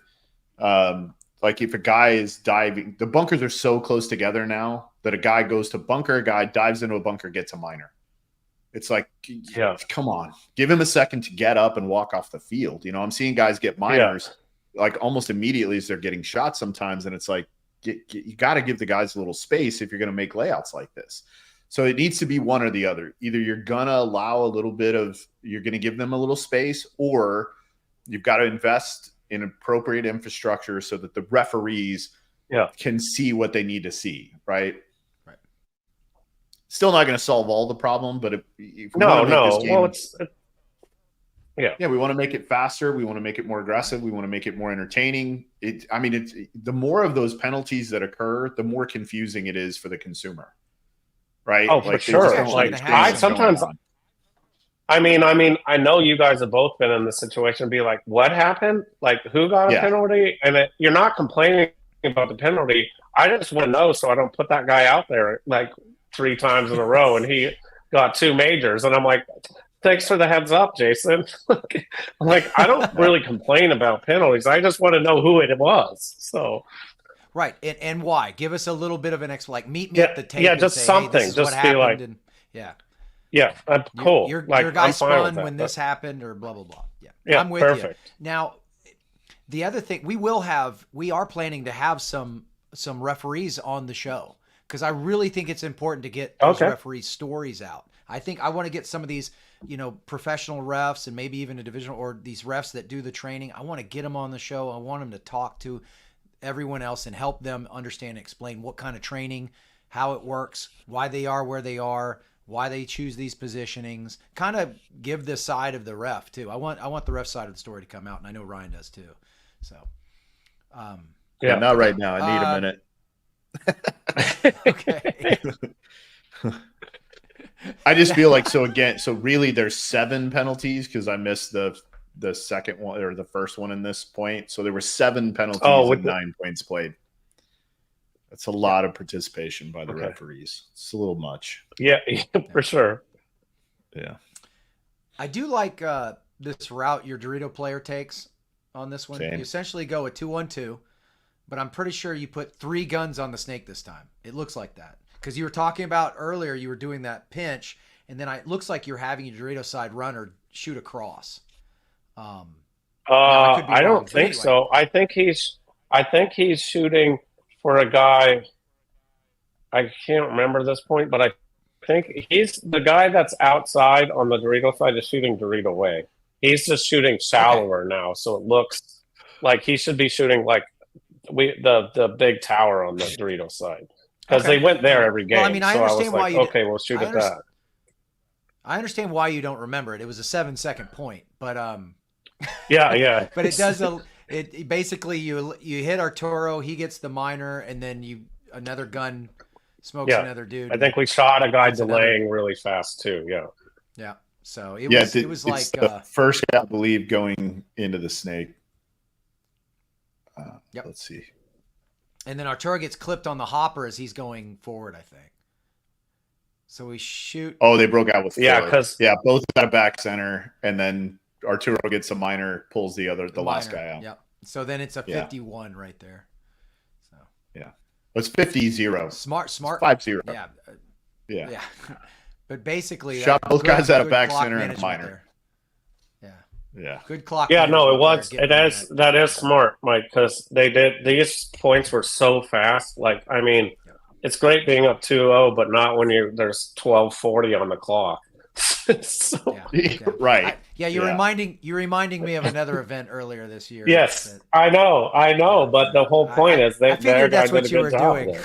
S5: Like if a guy is diving, the bunkers are so close together now that a guy goes to bunker, a guy dives into a bunker, gets a minor. It's like, come on, give him a second to get up and walk off the field. I'm seeing guys get minors like almost immediately as they're getting shot sometimes. And it's like, you got to give the guys a little space if you're going to make layouts like this. So it needs to be one or the other. Either you're going to allow a little bit of, you're going to give them a little space, or you've got to invest in appropriate infrastructure so that the referees can see what they need to see. Right. Still not going to solve all the problem, but if we want to make this game, we want to make it faster. We want to make it more aggressive. We want to make it more entertaining. The more of those penalties that occur, the more confusing it is for the consumer, right?
S6: Oh, for sure. Like I know you guys have both been in this situation and be like, what happened? Like who got a penalty? And you're not complaining about the penalty. I just want to know so I don't put that guy out there like 3 times in a row and he got 2 majors. And I'm like, thanks for the heads up, Jason. I'm like, I don't really complain about penalties. I just want to know who it was. So,
S4: right, and why? Give us a little bit of an explanation. Like, meet me at the table.
S6: Yeah, just
S4: say,
S6: something.
S4: Hey, this is
S6: just
S4: what
S6: be
S4: happened.
S6: And, cool.
S4: Your guy spun when this happened, or blah blah blah. Yeah, I'm with you. Now, the other thing we are planning to have some referees on the show because I really think it's important to get those referees' stories out. I think I want to get some of these, professional refs and maybe even a divisional or these refs that do the training. I want to get them on the show. I want them to talk to everyone else and help them understand and explain what kind of training, how it works, why they are where they are, why they choose these positionings, kind of give this side of the ref too. I want the ref side of the story to come out, and I know Ryan does too. So,
S5: not right now. I need a minute.
S4: Okay.
S5: I just feel like so really there's 7 penalties because I missed the second one or the first one in this point. So there were 7 penalties and 9 points played. That's a lot of participation by the referees. It's a little much.
S6: Yeah, for sure.
S5: Yeah.
S4: I do like this route your Dorito player takes on this one.
S5: Same.
S4: You essentially go a 2-1-2, but I'm pretty sure you put 3 guns on the snake this time. It looks like that. Because you were talking about earlier, you were doing that pinch, and then it looks like you're having your Dorito side runner shoot across.
S6: I don't think so. I think he's shooting for a guy. I can't remember this point, but I think he's the guy that's outside on the Dorito side is shooting Dorito way. He's just shooting shallower now, so it looks like he should be shooting like the big tower on the Dorito side, because they went there every game.
S4: Well, I mean, I understand why you.
S6: Okay, we'll shoot at that.
S4: I understand why you don't remember it. It was a 7-second point, but
S6: yeah.
S4: But it does. It basically you hit Arturo, he gets the minor, and then another gun smokes another dude.
S6: I think we shot a guy delaying really fast too. Yeah.
S4: Yeah. So it was like
S5: the first guy, I believe, going into the snake. Let's see.
S4: And then Arturo gets clipped on the hopper as he's going forward, I think. So we shoot.
S5: Oh, they broke out with
S6: because
S5: both got a back center, and then Arturo gets a minor, pulls the last guy out.
S4: Yep. So then it's a 51 right there. So
S5: it's 50-0.
S4: Smart.
S5: 5-0.
S4: Yeah. But basically,
S5: shot both guys at a back center and a minor. Yeah.
S4: Good clock.
S6: Yeah, no, it was. That is smart, Mike, because these points were so fast. Like, I mean, it's great being up 2-0, but not when there's 12:40 on the clock.
S5: Right.
S4: You're reminding me of another event earlier this year.
S6: Yes, I know, but the whole point is
S4: I figured that's what you were doing.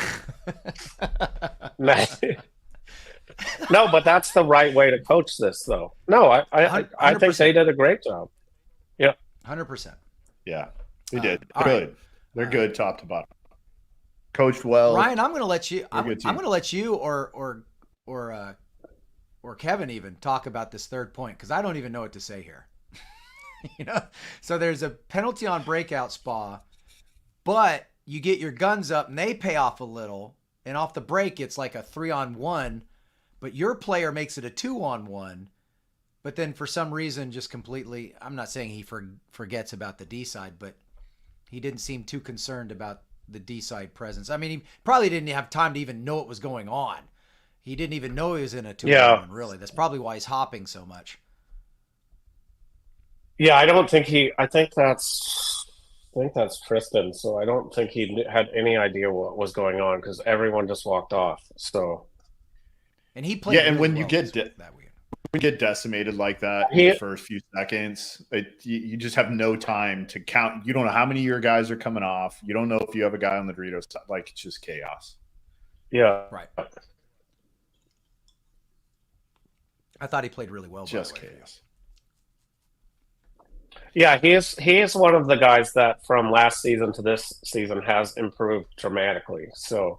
S6: No, but that's the right way to coach this, though. No, I think they did a great job. Yeah,
S4: 100%.
S5: Yeah, they did. Good. They're good, top to bottom. Coached well.
S4: Ryan, I'm going to let you. I'm going to let you or Kevin even talk about this third point, because I don't even know what to say here. So there's a penalty on breakout spa, but you get your guns up and they pay off a little, and off the break it's like a 3-on-1. But your player makes it a 2-on-1, but then for some reason just completely, I'm not saying he forgets about the D side, but he didn't seem too concerned about the D side presence. I mean, he probably didn't have time to even know what was going on. He didn't even know he was in a 2-on-1, really. That's probably why he's hopping so much.
S6: Yeah, I think that's Tristan, so I don't think he had any idea what was going on, because everyone just walked off, so...
S4: And he played. Yeah,
S5: and when
S4: well
S5: you get decimated like that in the first few seconds, you just have no time to count. You don't know how many of your guys are coming off. You don't know if you have a guy on the Doritos side. Like, it's just chaos.
S6: Yeah,
S4: right. I thought he played really well.
S5: Just chaos.
S6: Yeah, he is one of the guys that from last season to this season has improved dramatically. So,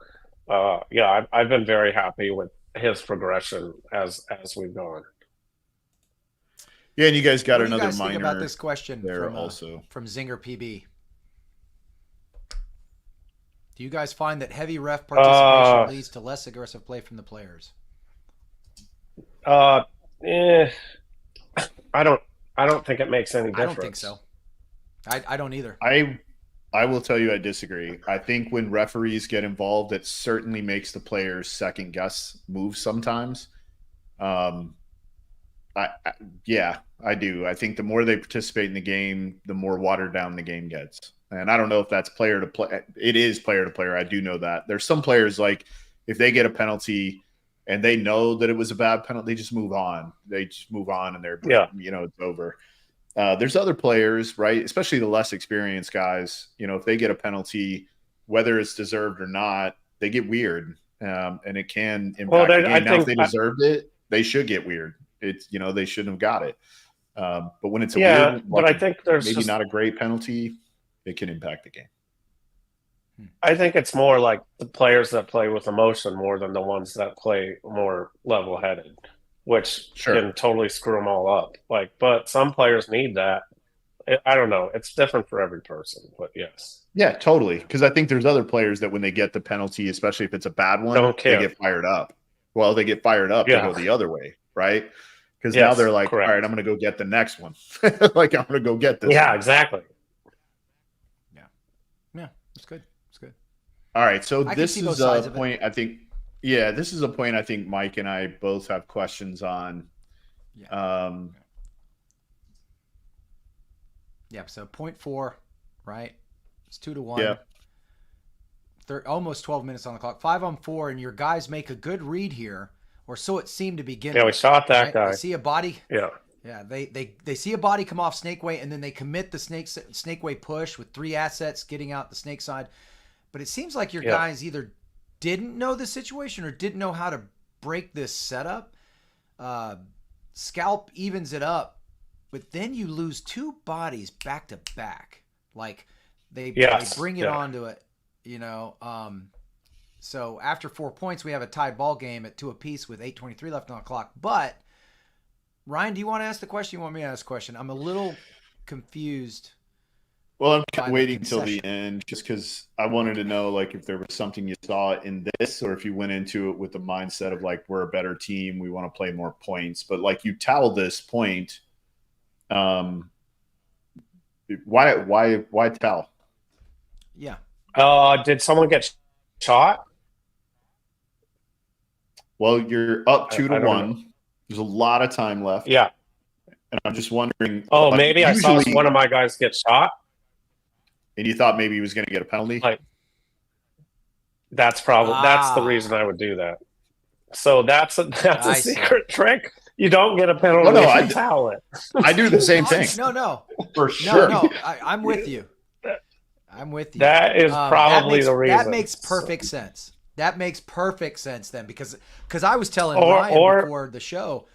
S6: I've been very happy with his progression as we've gone.
S5: Yeah, and you guys got another
S4: minor. Think about this question
S5: there
S4: from,
S5: also
S4: from Zinger PB. Do you guys find that heavy ref participation leads to less aggressive play from the players?
S6: I don't think it makes any difference.
S4: I don't think so. I don't either.
S5: I will tell you I disagree. I think when referees get involved, it certainly makes the players second guess moves sometimes. I do. I think the more they participate in the game, the more watered down the game gets. And I don't know if that's player to player. It is player to player. I do know that. There's some players, like, if they get a penalty and they know that it was a bad penalty, they just move on. They just move on and it's over. There's other players, right? Especially the less experienced guys. If they get a penalty, whether it's deserved or not, they get weird, and it can impact the game. Now, if they deserved it, they should get weird. It's they shouldn't have got it. But when it's weird,
S6: but I think there's
S5: maybe not a great penalty, it can impact the game.
S6: I think it's more like the players that play with emotion more than the ones that play more level-headed, which can totally screw them all up. But some players need that. I don't know. It's different for every person, but yes.
S5: Yeah, totally. Because I think there's other players that when they get the penalty, especially if it's a bad one, they get fired up. Well, they get fired up. They go the other way, right? Because now they're like, correct. All right, I'm going to go get the next one. Like, I'm going to go get this one.
S6: Exactly.
S4: Yeah, it's good. It's good.
S5: All right, so this is a point I think – yeah, this is a point I think Mike and I both have questions on.
S4: Yeah. So 0.4, right? It's 2-1.
S5: Yeah.
S4: Almost 12 minutes on the clock. 5-on-4, and your guys make a good read here, or so it seemed to begin.
S6: Yeah, we shot that guy.
S4: I see a body.
S6: Yeah.
S4: Yeah, they see a body come off snake way, and then they commit the snake way push with 3 assets getting out the snake side. But it seems like your guys either didn't know the situation or didn't know how to break this setup. Scalp evens it up, but then you lose 2 bodies back to back. Like they bring it onto it, you know. So after 4 points, we have a tied ball game at 2 apiece with 8:23 left on the clock. But Ryan, do you want to ask the question? You want me to ask the question? I'm a little confused.
S5: Well, I'm kind of waiting till the end just because I wanted to know, like, if there was something you saw in this, or if you went into it with the mindset of like, we're a better team, we want to play more points. But like, you towel this point, why towel?
S4: Yeah.
S6: Did someone get shot?
S5: Well, you're up 2-1. There's a lot of time left.
S6: Yeah.
S5: And I'm just wondering.
S6: Oh,
S5: like,
S6: maybe I saw one of my guys get shot.
S5: And you thought maybe he was going to get a penalty?
S6: Like, that's the reason I would do that. So that's a secret trick. You don't get a penalty if you towel it.
S5: I do the same thing.
S4: No.
S5: For sure.
S4: No. I'm with you. I'm with you.
S6: That is probably the reason.
S4: That makes perfect sense. That makes perfect sense then, because I was telling Ryan before the show,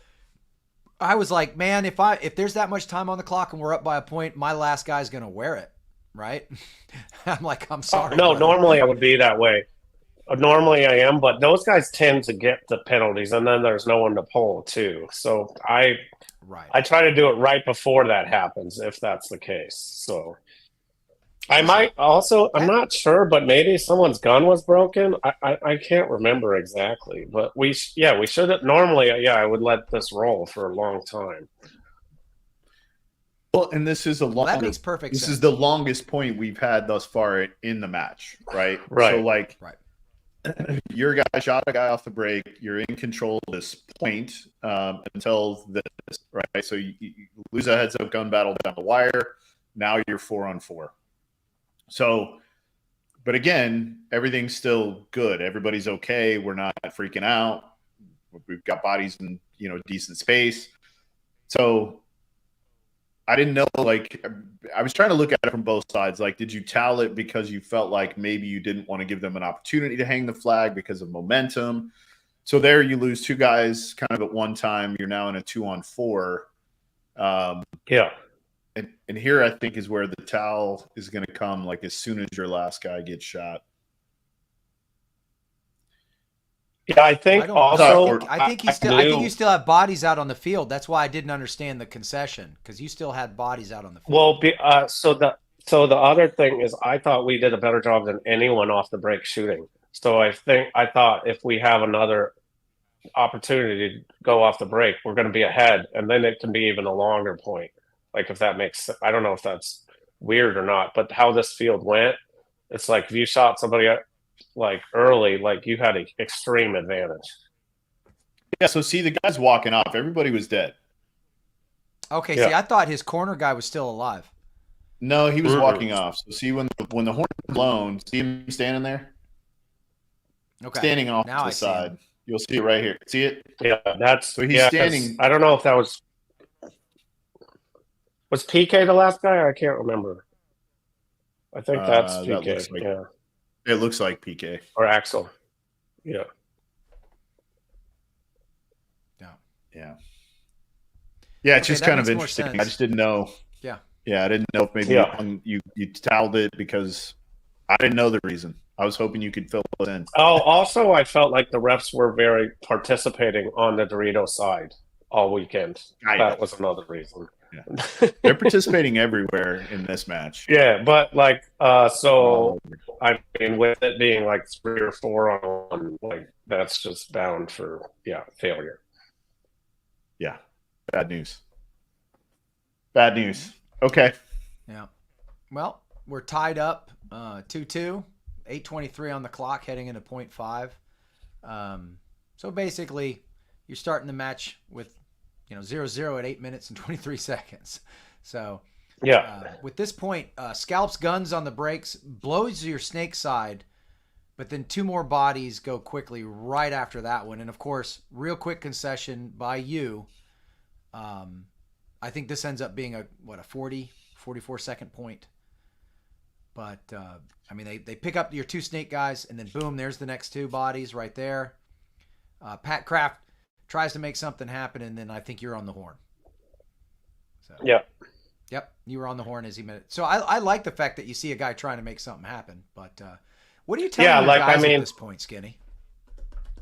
S4: I was like, man, if there's that much time on the clock and we're up by a point, my last guy's gonna wear it, right? I'm like, I'm sorry.
S6: No, normally I would be that way. Normally I am, but those guys tend to get the penalties, and then there's no one to pull too. So I try to do it right before that happens, if that's the case. So I might also, I'm not sure, but maybe someone's gun was broken. I can't remember exactly, but we should have normally. I would let this roll for a long time.
S5: Well, and this is
S4: that makes perfect sense.
S5: This is the longest point we've had thus far in the match, right?
S6: Right.
S5: So like, your guy shot a guy off the break. You're in control of this point until this, right? So you lose a heads-up gun battle down the wire. Now you're 4-on-4. So, but again, everything's still good. Everybody's okay. We're not freaking out. We've got bodies in, decent space. So I didn't know, like, I was trying to look at it from both sides. Like, did you towel it because you felt like maybe you didn't want to give them an opportunity to hang the flag because of momentum? So there you lose 2 guys kind of at one time. You're now in a 2-on-4.
S6: Yeah.
S5: And here I think is where the towel is going to come, like as soon as your last guy gets shot.
S6: Yeah, I think
S4: I think you still have bodies out on the field. That's why I didn't understand the concession, because you still had bodies out on the field.
S6: Well, so the other thing is, I thought we did a better job than anyone off the break shooting. So I thought if we have another opportunity to go off the break, we're going to be ahead, and then it can be even a longer point. Like, if that makes sense. I don't know if that's weird or not, but how this field went, it's like if you shot somebody like early, like you had an extreme advantage.
S5: Yeah, so see, the guy's walking off. Everybody was dead.
S4: Okay, see, I thought his corner guy was still alive.
S5: No, he was walking off. So see, when the horn is blown, see him standing there?
S4: Okay.
S5: Standing off to the side. You'll see it right here. See it?
S6: Yeah, that's
S5: so he's standing.
S6: I don't know if that was PK the last guy? I can't remember. I think that's PK.
S5: It looks like PK.
S6: Or Axel. Yeah.
S5: Yeah, it's just kind of interesting. I just didn't know. Yeah, I didn't know if maybe you toweled it because I didn't know the reason. I was hoping you could fill it in.
S6: Oh, also, I felt like the refs were very participating on the Dorito side all weekend. That was another reason.
S5: Yeah. They're participating everywhere in this match.
S6: Yeah, but like, so I mean, with it being like 3 or 4 on 1, like that's just bound for failure.
S5: Yeah, bad news. Bad news. Okay.
S4: Yeah. Well, we're tied up 2-2, 8:23 on the clock, heading into point 5. So basically, you're starting the match with 0-0 at 8 minutes and 23 seconds. So with this point, Scalp's guns on the brakes, blows your snake side, but then 2 more bodies go quickly right after that one. And of course, real quick concession by you. I think this ends up being a 44 second point. But, I mean, they pick up your 2 snake guys, and then boom, there's the next 2 bodies right there. Pat Kraft tries to make something happen, and then I think you're on the horn. So,
S6: Yep,
S4: you were on the horn as he meant it. So I like the fact that you see a guy trying to make something happen. But what are you telling your guys at this point, Skinny?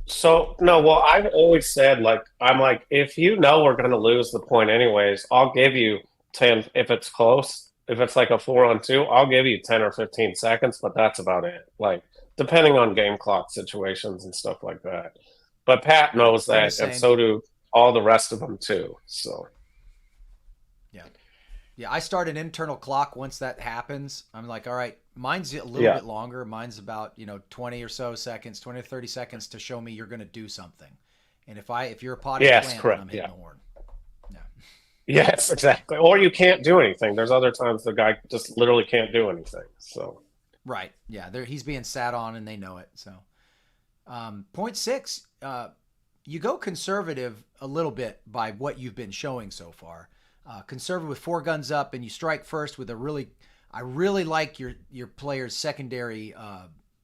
S6: So, no, well, I've always said, like, I'm like, if you know we're going to lose the point anyways, I'll give you 10 if it's close. If it's like a 4-on-2, I'll give you 10 or 15 seconds, but that's about it. Like, depending on game clock situations and stuff like that. But Pat knows that, and so do all the rest of them too. So,
S4: yeah, I start an internal clock once that happens. I'm like, all right, mine's a little bit longer. Mine's about 20 or so seconds, 20 or 30 seconds to show me you're going to do something. And if you're a potty plant,
S6: correct.
S4: I'm hitting the horn. Yeah.
S6: Yes, exactly. Or you can't do anything. There's other times the guy just literally can't do anything. So,
S4: right, yeah, he's being sat on, and they know it. So, point 6, you go conservative a little bit by what you've been showing so far. Conservative with 4 guns up, and you strike first with I really like your player's secondary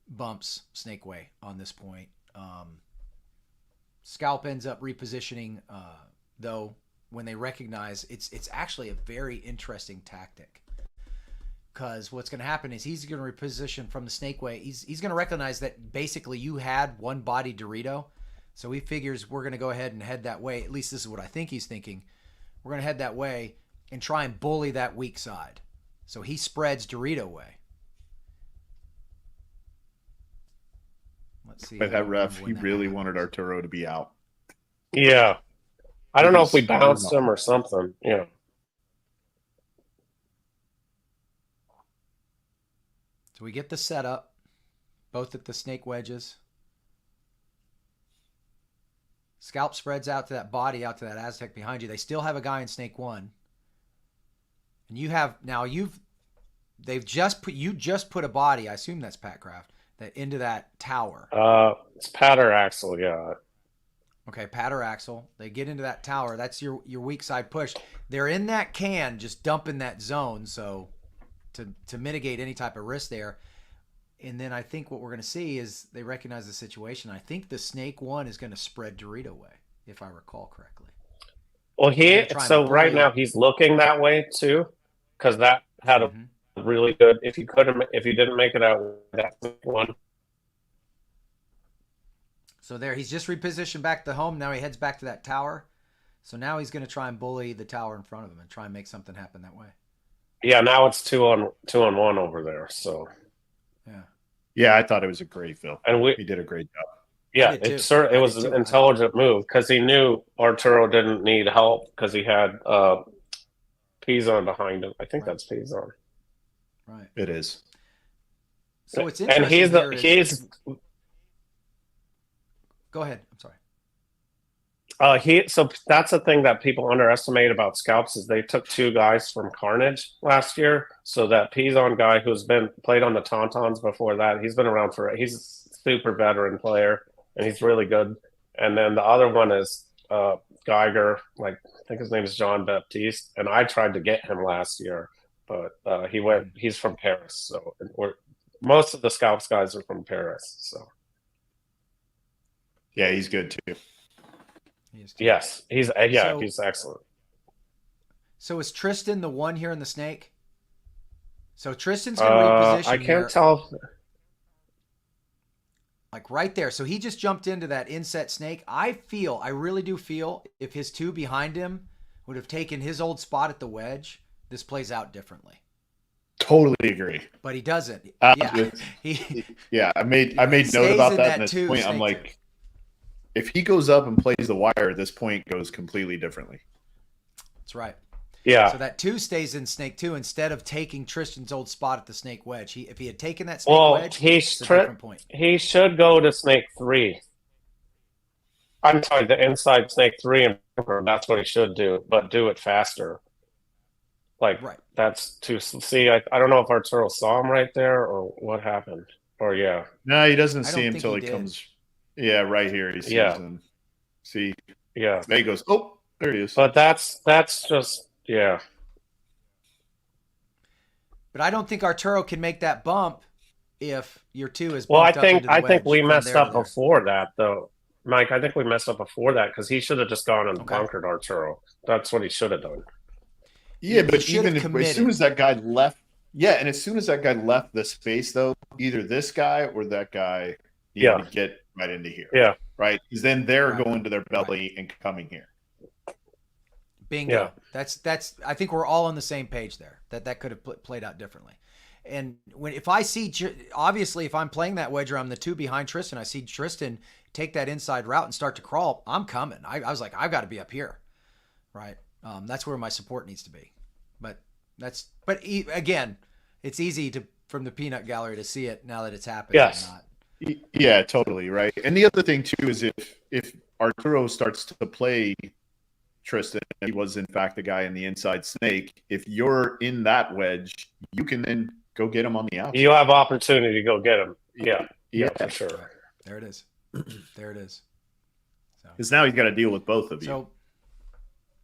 S4: bumps snake way on this point. Scalp ends up repositioning, though, when they recognize it's actually a very interesting tactic. Because what's going to happen is he's going to reposition from the snake way. He's going to recognize that basically you had one body Dorito. So he figures we're going to go ahead and head that way. At least this is what I think he's thinking. We're going to head that way and try and bully that weak side. So he spreads Dorito way. Let's see.
S5: But that ref, he really wanted Arturo to be out.
S6: Yeah. I don't know if we bounced him or something. Yeah.
S4: So we get the setup, both at the snake wedges. Scalp spreads out to that body, out to that Aztec behind you. They still have a guy in snake 1. And you just put a body, I assume that's Pat Kraft, that into that tower.
S6: It's Pat or Axel, yeah.
S4: Okay, Pat or Axel. They get into that tower. That's your weak side push. They're in that can, just dumping that zone, so to mitigate any type of risk there. And then I think what we're going to see is they recognize the situation. I think the snake 1 is going to spread Dorito way, if I recall correctly.
S6: Well, right now he's looking that way too, because that had a really good. If you didn't make it out, that one.
S4: So there, he's just repositioned back to home. Now he heads back to that tower. So now he's going to try and bully the tower in front of him and try and make something happen that way.
S6: Yeah, now it's 2-on-1 over there. So.
S5: Yeah, I thought it was a great film.
S6: And
S5: he did a great job.
S6: Yeah, it was an intelligent move because he knew Arturo didn't need help because he had Pizon behind him. I think that's Pizon.
S4: Right.
S5: It is.
S4: So it's interesting.
S6: And he's
S4: Go ahead. I'm sorry.
S6: So that's the thing that people underestimate about Scalps is they took 2 guys from Carnage last year. So that Pizon guy who's played on the Tauntauns before that, he's been around he's a super veteran player and he's really good. And then the other one is Geiger, I think his name is John Baptiste. And I tried to get him last year, but he's from Paris. So most of the Scalps guys are from Paris. So
S5: yeah, he's good too.
S6: Yes, he's excellent.
S4: So is Tristan the one here in the snake? So Tristan's going to reposition.
S6: I can't tell.
S4: Like right there. So he just jumped into that inset snake. I really do feel if his 2 behind him would have taken his old spot at the wedge, this plays out differently.
S5: Totally agree.
S4: But he doesn't.
S5: I made note about that. And at this point, I'm like, if he goes up and plays the wire, this point goes completely differently.
S4: That's right.
S6: Yeah.
S4: So that 2 stays in snake 2 instead of taking Tristan's old spot at the snake wedge. If he had taken that snake wedge, it's a different point.
S6: He should go to snake 3. I'm sorry, the inside snake 3, and that's what he should do, but do it faster. That's to see. I don't know if Arturo saw him right there or what happened. Or
S5: no, he doesn't see him until he comes. Yeah, right here he sees him. See,
S6: yeah.
S5: There he goes. Oh, there he is.
S6: But that's just Yeah.
S4: But I don't think Arturo can make that bump if your 2 is
S6: Well,
S4: bumped up into the
S6: I
S4: wedge
S6: think we
S4: from
S6: messed
S4: there to
S6: up
S4: there.
S6: before that, though, Mike. I think we messed up before that because he should have just gone and bunkered Arturo. That's what he should have done.
S5: Yeah,
S4: He
S5: but
S4: should
S5: even
S4: have
S5: if, as soon as that guy left, and as soon as that guy left the space, though, either this guy or that guy needed to get right into here.
S6: Yeah.
S5: Right? Because then they're going to their belly and coming here.
S4: Bingo. Yeah. That's. I think we're all on the same page there. That could have played out differently. And if I see, obviously, if I'm playing that wedge or I'm the 2 behind Tristan, I see Tristan take that inside route and start to crawl, I'm coming. I was like, I've got to be up here, right? That's where my support needs to be. But again, it's easy from the peanut gallery to see it now that it's happened.
S6: Yes.
S5: Yeah, totally right. And the other thing too is if Arturo starts to play Tristan, he was in fact the guy in the inside snake. If you're in that wedge, you can then go get him on the outside.
S6: You have opportunity to go get him. Yeah, for sure.
S4: There it is. There it is.
S5: Because now he's got to deal with both of you.
S4: So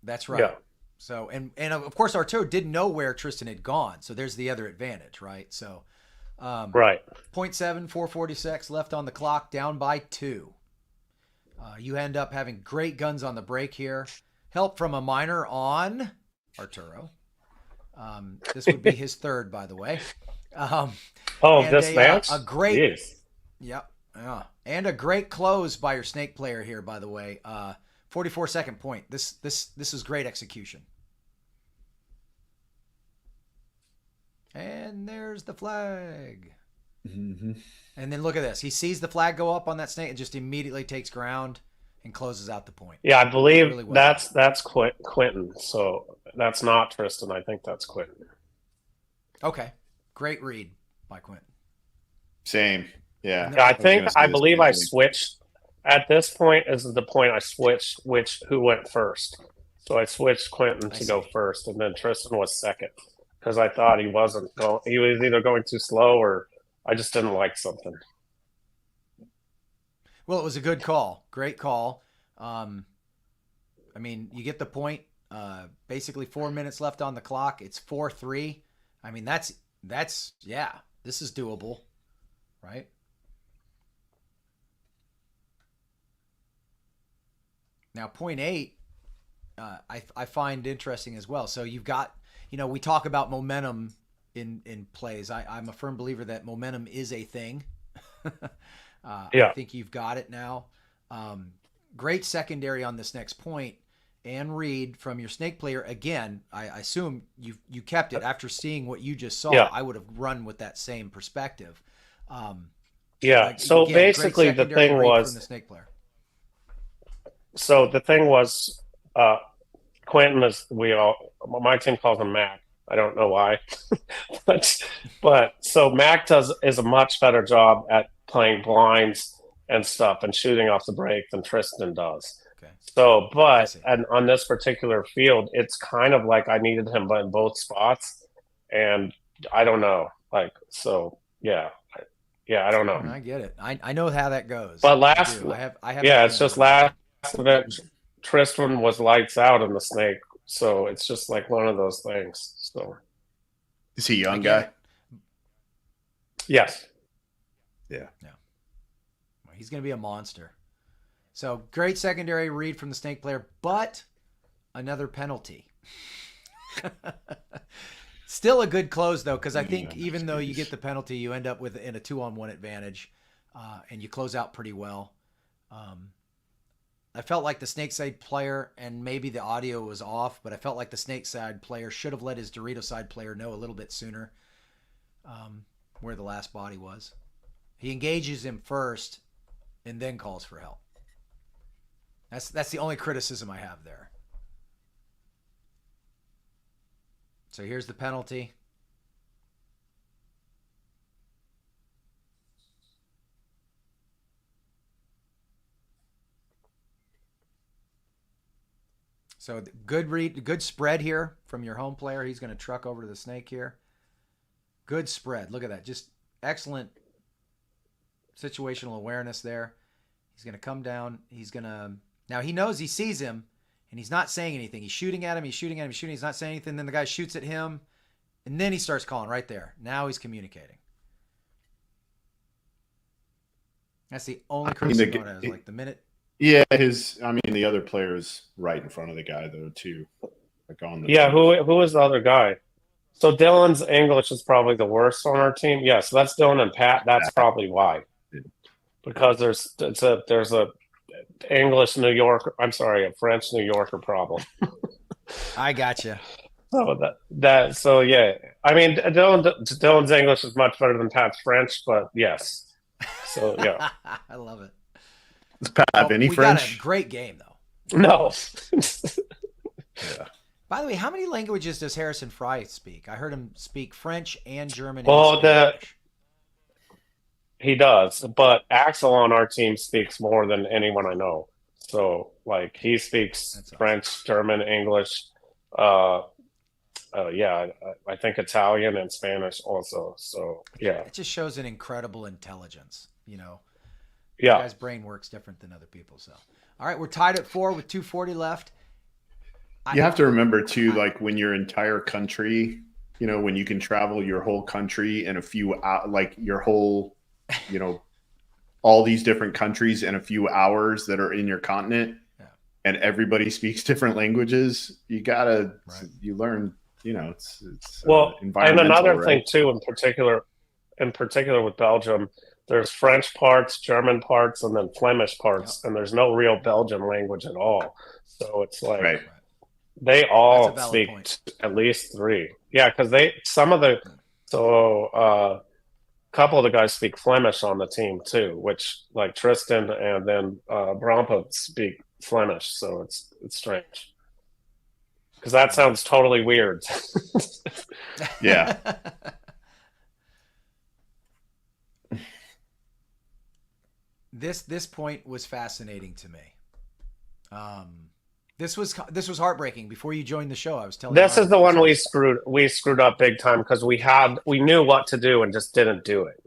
S4: that's right. Yeah. So and of course Arturo didn't know where Tristan had gone, so there's the other advantage, right? So
S6: right.
S4: 0.7, 446 left on the clock, down by 2. You end up having great guns on the break here. Help from a minor on Arturo. This would be his 3rd, by the way.
S6: This match?
S4: A great,
S6: yes.
S4: Yep, yeah, and a great close by your snake player here, by the way. 44-second point. This is great execution. And there's the flag.
S5: Mm-hmm.
S4: And then look at this. He sees the flag go up on that snake and just immediately takes ground and closes out the point.
S6: Yeah, I believe really well.
S4: that's
S6: Quentin. So that's not Tristan. I think that's Quentin.
S4: Okay. Great read by Quentin.
S5: Same. Yeah.
S6: I believe I switched. At this point is the point I switched who went first. So I switched Quentin to go first, and then Tristan was second because I thought he wasn't going. He was either going too slow or I just didn't like something.
S4: Well, it was a good call. Great call. I mean, you get the point. Basically 4 minutes left on the clock. It's 4-3. I mean, that's yeah, this is doable, right? Now, 0.8, I find interesting as well. So you've got, we talk about momentum in plays. I'm a firm believer that momentum is a thing. I think you've got it now. Great secondary on this next point. And read from your snake player. Again, I assume you kept it after seeing what you just saw.
S6: Yeah.
S4: I would have run with that same perspective.
S6: So again, basically the thing was
S4: from the snake player.
S6: So the thing was, Quentin is my team calls him Mac. I don't know why, but so Mac is a much better job at playing blinds and stuff and shooting off the break than Tristan does.
S4: Okay.
S6: So, and on this particular field, it's kind of like I needed him in both spots, and I don't know, I don't know.
S4: I get it. I know how that goes.
S6: But
S4: I have.
S6: It's just last event, Tristan was lights out in the snake, so it's just like one of those things. So,
S5: is he a young guy?
S6: Yes.
S5: Yeah.
S4: Well, he's going to be a monster. So great secondary read from the snake player, but another penalty. Still a good close though, because I think even though you get the penalty, you end up in a 2-on-1 advantage, and you close out pretty well. I felt like the snake side player, and maybe the audio was off, but I felt like the snake side player should have let his Dorito side player know a little bit sooner where the last body was. He engages him first and then calls for help. That's the only criticism I have there. So here's the penalty. So good spread here from your home player. He's going to truck over to the snake here. Good spread. Look at that. Just excellent situational awareness there. He's going to come down. Now he knows he sees him. and he's not saying anything. He's shooting at him. He's not saying anything. Then the guy shoots at him, and then he starts calling right there. Now he's communicating. That's the only criticism I have. Like the minute.
S5: Yeah, the other player is right in front of the guy though too. Like on the
S6: who is the other guy? So Dylan's English is probably the worst on our team. Yeah, so that's Dylan and Pat. That's probably why. Because there's a English New Yorker. I'm sorry, a French New Yorker problem.
S4: I gotcha.
S6: So yeah. I mean, Dylan's English is much better than Pat's French, but yes. So yeah.
S4: I love it.
S5: Does Pat have any French?
S4: Got a great game though.
S6: No.
S5: Yeah.
S4: By the way, how many languages does Harrison Fry speak? I heard him speak French and German.
S6: Well, he does, but Axel on our team speaks more than anyone I know. So, like, he speaks French, German, English. I think Italian and Spanish also. So, yeah.
S4: It just shows an incredible intelligence, you know.
S6: Yeah.
S4: The guy's brain works different than other people's. So, all right, we're tied at 4 with 2:40 left.
S5: You have to remember too, like when your entire country, you know, when you can travel your whole country in a few like your whole, you know, all these different countries in a few hours that are in your continent, and everybody speaks different languages. You you learn, you know, it's
S6: and another thing too, in particular with Belgium, there's French parts, German parts, and then Flemish parts, and there's no real Belgian language at all. So it's like. They all speak at least 3. Yeah, because a couple of the guys speak Flemish on the team too, which like Tristan and then Brampa speak Flemish, so it's strange. Because that sounds totally weird.
S5: Yeah.
S4: This point was fascinating to me. This was heartbreaking. Before you joined the show, I was telling you.
S6: This is the one we screwed up big time because we knew what to do and just didn't do it.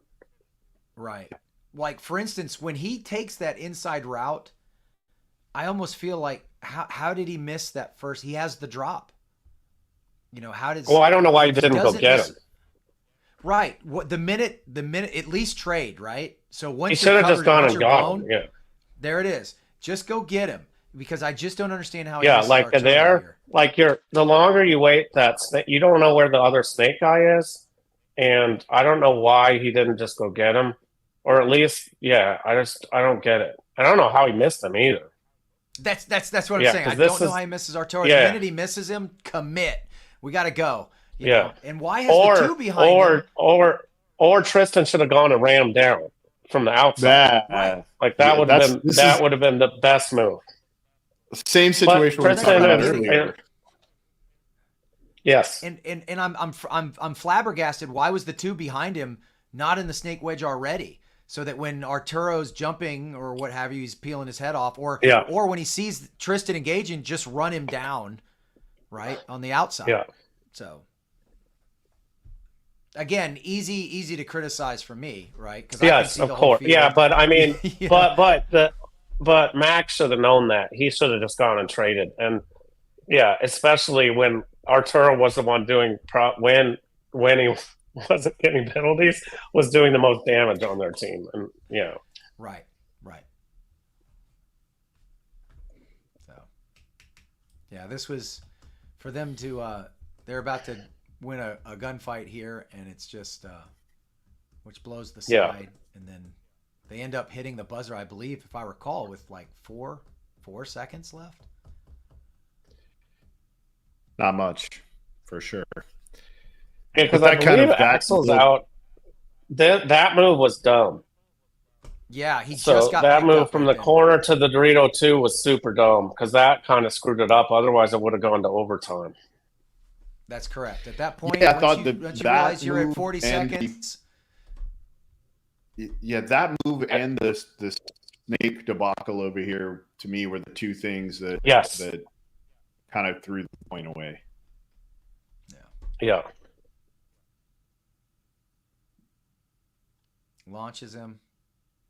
S4: Right. Like for instance, when he takes that inside route, I almost feel like how did he miss that first? He has the drop. You know, how did?
S6: Well, I don't know why he didn't go get him.
S4: Right. What the minute at least trade, right? So once
S6: he should have just gone and got him. Yeah.
S4: There it is. Just go get him. Because I just don't understand how.
S6: The longer you wait, you don't know where the other snake guy is, and I don't know why he didn't just go get him, or at least, I don't get it. I don't know how he missed him either.
S4: That's what I'm saying. I don't know how he misses Arturo. The minute he misses him, commit. We got to go. You know? And why has the 2 behind him?
S6: Or Tristan should have gone and ran him down from the outside. That would have been the best move.
S5: Same situation we talked about earlier.
S6: Yes.
S4: And I'm flabbergasted. Why was the 2 behind him not in the snake wedge already? So that when Arturo's jumping or what have you, he's peeling his head off, or when he sees Tristan engaging, just run him down, right on the outside.
S6: Yeah.
S4: So again, easy to criticize for me, right?
S6: Yes, of course. Yeah, but I mean, But Max should have known that. He should have just gone and traded. And especially when Arturo was the one doing when he wasn't getting penalties, was doing the most damage on their team. And
S4: Right. So this was for them to they're about to win a gunfight here, and it's just which blows the side, and then they end up hitting the buzzer, I believe, if I recall, with like 4 seconds left.
S5: Not much, for sure.
S6: Yeah, because I believe Axel's out. That move was dumb.
S4: Yeah, he just got
S6: that move from the corner to the Dorito 2 was super dumb because that kind of screwed it up. Otherwise, it would have gone to overtime.
S4: That's correct. At that point,
S5: I thought
S4: once you realize you're at 40 seconds.
S5: That move and this snake debacle over here to me were the 2 things that kind of threw the point away.
S6: Yeah.
S4: Launches him.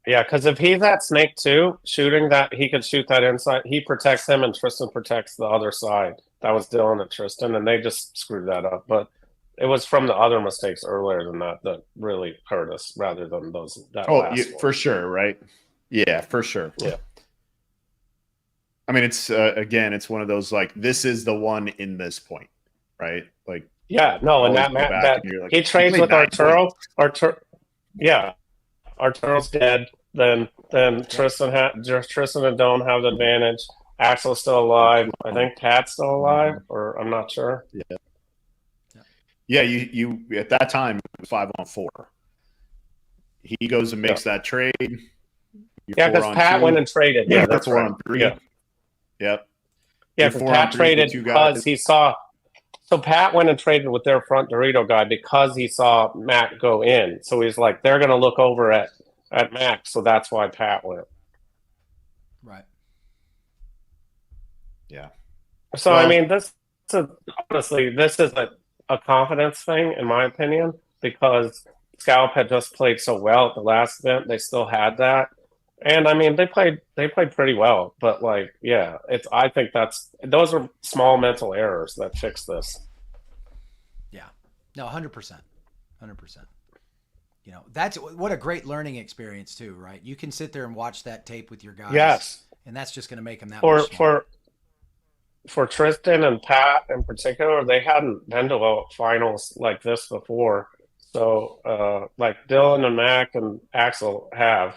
S6: Yeah, because if he's at snake 2, shooting that, he could shoot that inside. He protects him, and Tristan protects the other side. That was Dylan and Tristan, and they just screwed that up. But it was from the other mistakes earlier than that that really hurt us, rather than those.
S5: For sure, right? Yeah, for sure.
S6: Yeah.
S5: I mean, it's again, it's one of those like, this is the one in this point, right? Like,
S6: yeah, no, and that like, he trades with Arturo. Yeah, Arturo's dead. Then Tristan and Don have the advantage. Axel's still alive. I think Pat's still alive, or I'm not sure.
S5: Yeah. You at that time it was 5-on-4. He goes and makes that trade.
S6: Yeah, because Pat went and traded.
S5: Yeah, that's 4-on-3.
S6: Yeah.
S5: Yep.
S6: Yeah, because Pat traded because he saw. So Pat went and traded with their front Dorito guy because he saw Mac go in. So he's like, they're going to look over at Mac. So that's why Pat went.
S4: Right.
S5: Yeah.
S6: So, I mean, honestly, this is a confidence thing, in my opinion, because Scalp had just played so well at the last event. They still had that. And I mean, they played pretty well, but like, yeah, I think those are small mental errors that fix this.
S4: Yeah, no, 100%, 100%. You know, that's what a great learning experience too, right? You can sit there and watch that tape with your guys.
S6: Yes,
S4: and that's just going to make them that much smarter.
S6: For Tristan and Pat in particular, they hadn't been to a finals like this before. So, like Dylan and Mac and Axel have.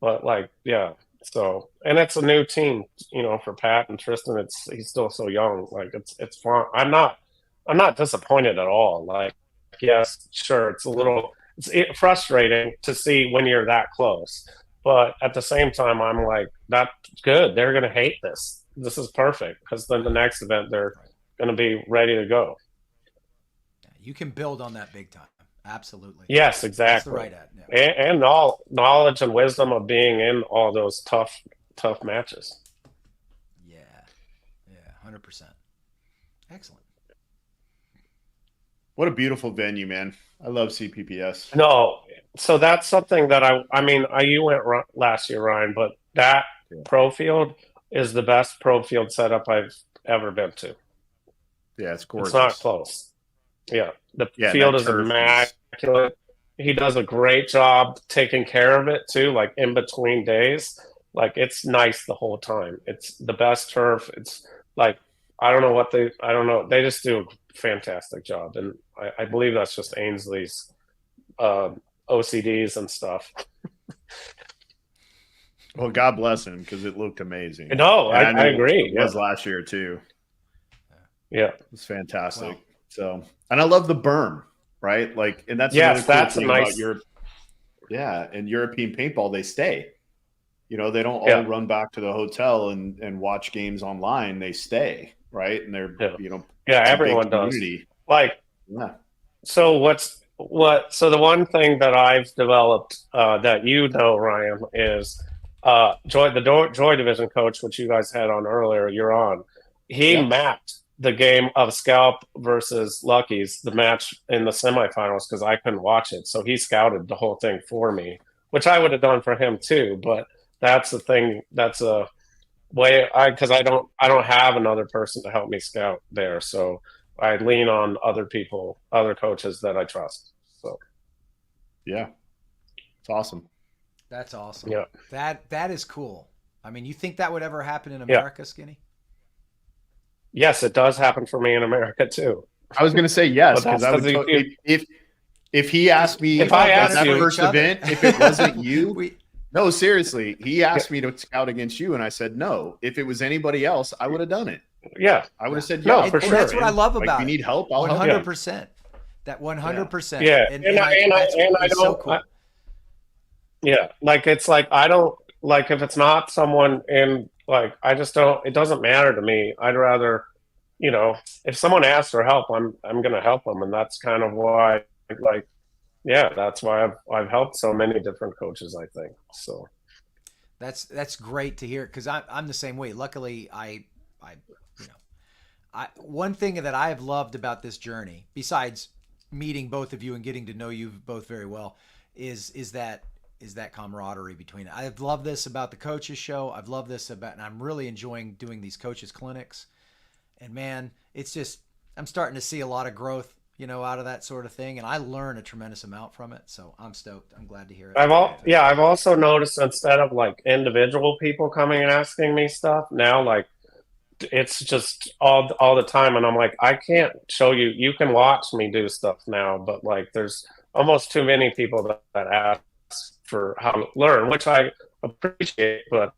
S6: But like, yeah. So, and it's a new team, you know, for Pat and Tristan. He's still so young. Like it's fun. I'm not disappointed at all. Like, yes, sure, it's frustrating to see when you're that close, but at the same time, I'm like, that's good. They're gonna hate this. This is perfect because then the next event they're gonna be ready to go.
S4: You can build on that big time. Absolutely.
S6: Yes, exactly.
S4: That's the right ad. Yeah.
S6: And all knowledge and wisdom of being in all those tough matches.
S4: Yeah. 100%. Excellent.
S5: What a beautiful venue, man. I love CPPS.
S6: No, so that's something that you went last year, Ryan, but that pro field is the best pro field setup I've ever been to.
S5: Yeah, it's gorgeous.
S6: It's not close. Yeah, the field is immaculate. He does a great job taking care of it too, like in between days. Like it's nice the whole time. It's the best turf. It's like I don't know. They just do a fantastic job, and I believe that's just Ainsley's OCDs and stuff.
S5: Well, God bless him because it looked amazing.
S6: No, I agree.
S5: It was last year too.
S6: Yeah,
S5: it was fantastic. Wow. So, and I love the berm, right? Like, and that's
S6: that's
S5: thing
S6: nice.
S5: About Europe. Yeah, and European paintball, they stay. You know, they don't all run back to the hotel and watch games online. They stay, right? And they're
S6: everyone does. Like, so so the one thing that I've developed that Ryan, is the Joy Division coach, which you guys had on earlier. You're on. He mapped the game of Scalp versus Lucky's, the match in the semifinals, because I couldn't watch it. So he scouted the whole thing for me, which I would have done for him too. But that's the thing. That's a way because I don't have another person to help me scout there. So I lean on other people, other coaches that I trust. So
S5: yeah, it's awesome.
S4: That's awesome.
S6: Yeah,
S4: that is cool. I mean, you think that would ever happen in America, Skinny?
S6: Yes, it does happen for me in America too.
S5: I was going to say yes because I would if he asked me
S6: if I asked
S5: that
S6: you
S5: first event, if it wasn't you, no, seriously, he asked me to scout against you, and I said no. If it was anybody else, I would have done it.
S6: Yeah,
S5: I would have said
S6: no, for sure.
S4: That's what I love about
S5: it. If you need help, I'll
S4: 100%. That 100%.
S6: Yeah,
S4: and I don't.
S6: So cool. Like it's like I don't like if it's not someone in. Like, I just don't, it doesn't matter to me. I'd rather, if someone asks for help, I'm going to help them. And that's kind of why, that's why I've helped so many different coaches, I think. So
S4: that's great to hear. Cause I'm the same way. Luckily one thing that I have loved about this journey, besides meeting both of you and getting to know you both very well, is that is that camaraderie between. I've loved this about the coaches show. I've loved this about, and I'm really enjoying doing these coaches clinics. And man, it's just, I'm starting to see a lot of growth, out of that sort of thing. And I learn a tremendous amount from it. So I'm stoked. I'm glad to hear it.
S6: I've also noticed, instead of like individual people coming and asking me stuff, now like it's just all the time. And I'm like, I can't show you. You can watch me do stuff now, but like there's almost too many people that ask for how to learn, which I appreciate, but.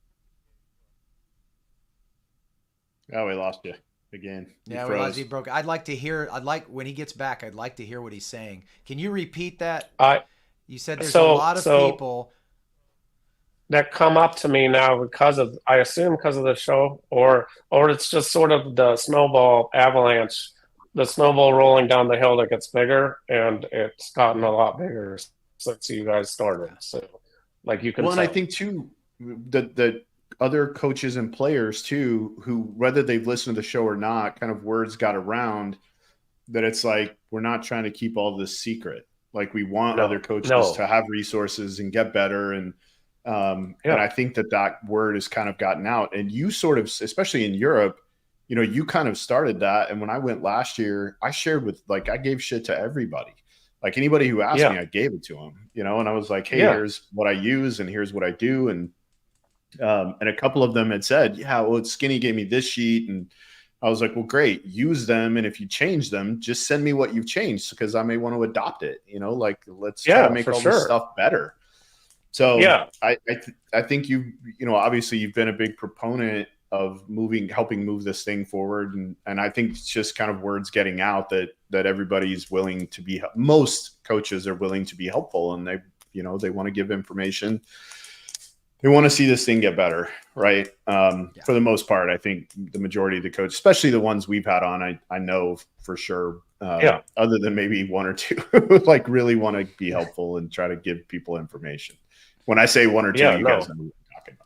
S5: Oh, we lost you again.
S4: Yeah, we lost you. Broke. When he gets back, I'd like to hear what he's saying. Can you repeat that? You said there's a lot of people
S6: that come up to me now because of the show, or it's just sort of the snowball avalanche, the snowball rolling down the hill that gets bigger, and it's gotten a lot bigger since you guys started. So, like you can.
S5: Well, and I think too, the other coaches and players too, who whether they've listened to the show or not, kind of words got around that it's like we're not trying to keep all this secret. Like we want other coaches to have resources and get better, and I think that word has kind of gotten out. And you sort of, especially in Europe, you kind of started that. And when I went last year, I shared I gave shit to everybody. Like anybody who asked me, I gave it to them, and I was like, hey, here's what I use and here's what I do. And a couple of them had said, well, Skinny gave me this sheet. And I was like, well, great, use them. And if you change them, just send me what you've changed, because I may want to adopt it, let's try to make all this stuff better. So I think obviously you've been a big proponent of helping move this thing forward. And I think it's just kind of words getting out that everybody's willing to be, most coaches are willing to be helpful, and they want to give information. They want to see this thing get better, right? For the most part, I think the majority of the coaches, especially the ones we've had on, I know for sure, other than maybe one or two, like really want to be helpful and try to give people information. When I say one or two, guys know what I'm talking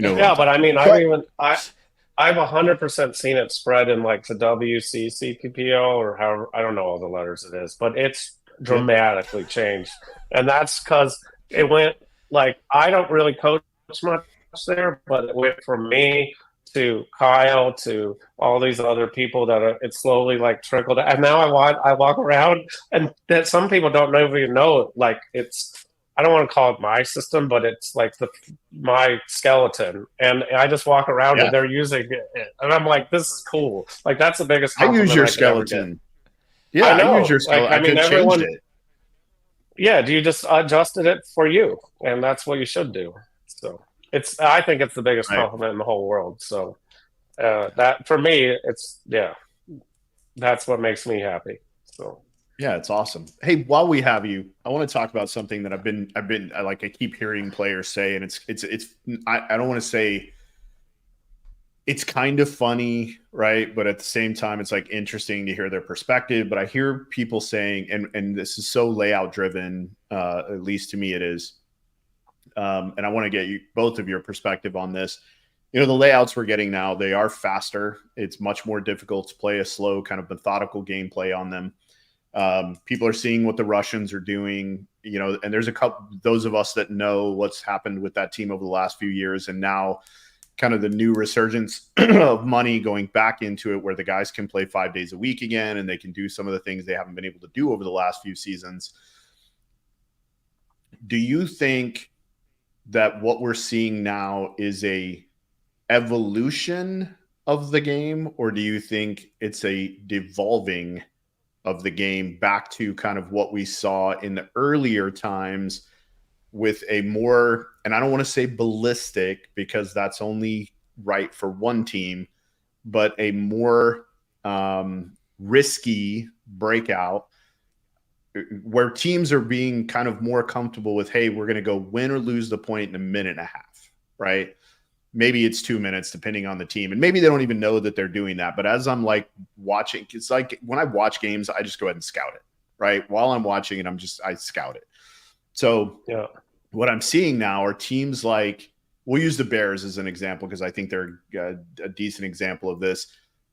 S5: about.
S6: But I mean, I've 100% seen it spread in like the WCCPPO or however, I don't know all the letters it is, but it's dramatically changed. And that's because it went, like, I don't really coach much there, but it went from me to Kyle to all these other people it slowly like trickled. And now I walk around, and that some people don't even know, like I don't want to call it my system, but it's like my skeleton. And I just walk around and they're using it. And I'm like, this is cool. Like that's the biggest compliment.
S5: I use your skeleton. Yeah, I use your skeleton. I could change it.
S6: Yeah, you just adjusted it for you, and that's what you should do. So I think it's the biggest compliment in the whole world. So that for me, that's what makes me happy. So
S5: yeah, it's awesome. Hey, while we have you, I want to talk about something that I keep hearing players say, and I don't want to say it's kind of funny, right? But at the same time, it's like interesting to hear their perspective. But I hear people saying, and this is so layout driven, at least to me it is. And I want to get both of your perspective on this. The layouts we're getting now, they are faster. It's much more difficult to play a slow kind of methodical gameplay on them. People are seeing what the Russians are doing, and there's a couple, those of us that know what's happened with that team over the last few years. And now kind of the new resurgence of money going back into it, where the guys can play 5 days a week again, and they can do some of the things they haven't been able to do over the last few seasons. Do you think that what we're seeing now is a evolution of the game, or do you think it's a devolving of the game back to kind of what we saw in the earlier times, with a more, and I don't want to say ballistic because that's only right for one team, but a more risky breakout, where teams are being kind of more comfortable with, hey, we're going to go win or lose the point in a minute and a half, right? Maybe it's 2 minutes depending on the team. And maybe they don't even know that they're doing that. But as I'm like watching, it's like when I watch games, I just go ahead and scout it, right? While I'm watching it, I scout it. So what I'm seeing now are teams like, we'll use the Bears as an example, because I think they're a decent example of this.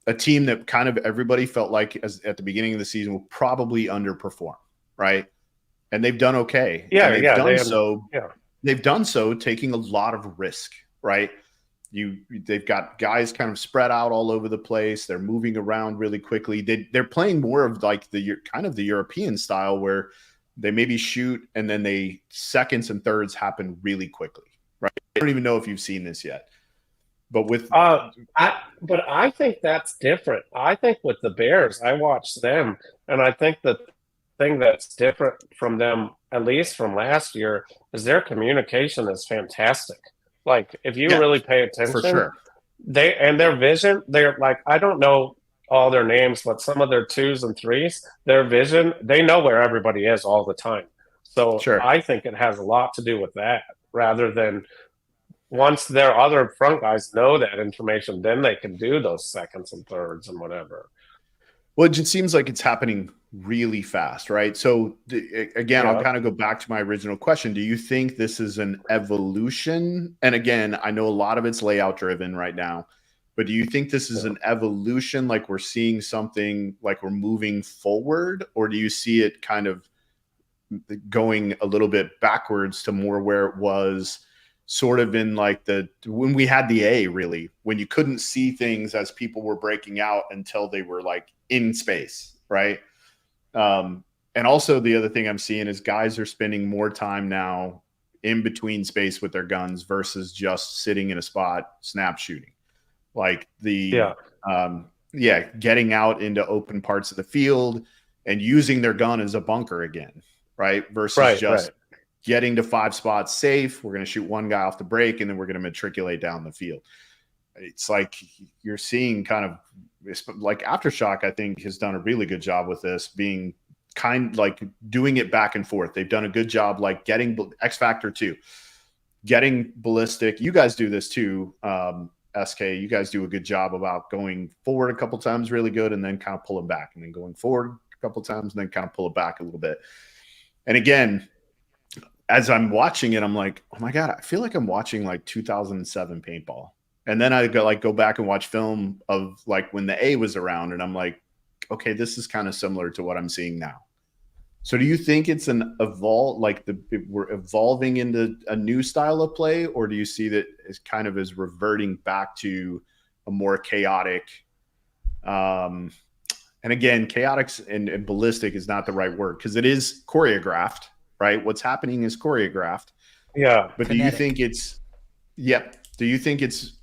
S5: A team that kind of everybody felt like at the beginning of the season will probably underperform, right? and they've done okay.
S6: Yeah,
S5: and
S6: yeah,
S5: they've done so taking a lot of risk, right? They've got guys kind of spread out all over the place. They're moving around really quickly. They're playing more of like the European style where they maybe shoot and then they seconds and thirds happen really quickly, right? I don't even know if you've seen this yet, but with
S6: I think that's different. I think with the Bears, I watched them, and I think the thing that's different from them, at least from last year, is their communication is fantastic. Like, if you really pay attention,
S5: for sure.
S6: Their vision, they're like, I don't know all their names, but some of their 2s and 3s, their vision, they know where everybody is all the time. So I think it has a lot to do with that, rather than once their other front guys know that information, then they can do those seconds and thirds and whatever.
S5: Well, it just seems like it's happening really fast, right? So again, I'll kind of go back to my original question. Do you think this is an evolution? And again, I know a lot of it's layout driven right now, but do you think this is an evolution, like we're seeing something, like we're moving forward? Or do you see it kind of going a little bit backwards to more where it was sort of in like when we had the A, really, when you couldn't see things as people were breaking out until they were like in space, right? And also the other thing I'm seeing is guys are spending more time now in between space with their guns versus just sitting in a spot snap shooting. Like getting out into open parts of the field and using their gun as a bunker again, right? Versus getting to 5 spots safe. We're going to shoot one guy off the break and then we're going to matriculate down the field. It's like you're seeing kind of like Aftershock, I think, has done a really good job with this, being like doing it back and forth. They've done a good job, like getting X Factor 2, getting ballistic. You guys do this too, SK. You guys do a good job about going forward a couple times really good and then kind of pulling back, and then going forward a couple times and then kind of pull it back a little bit. And again, as I'm watching it, I'm like, oh my God, I feel like I'm watching like 2007 paintball. And then I go back and watch film of like when the A was around, and I'm like, okay, this is kind of similar to what I'm seeing now. So do you think it's we're evolving into a new style of play, or do you see that as kind of as reverting back to a more chaotic, and again, chaotic and ballistic is not the right word because it is choreographed, right? What's happening is choreographed.
S6: Yeah.
S5: But kinetic. Do you think it's, do you think it's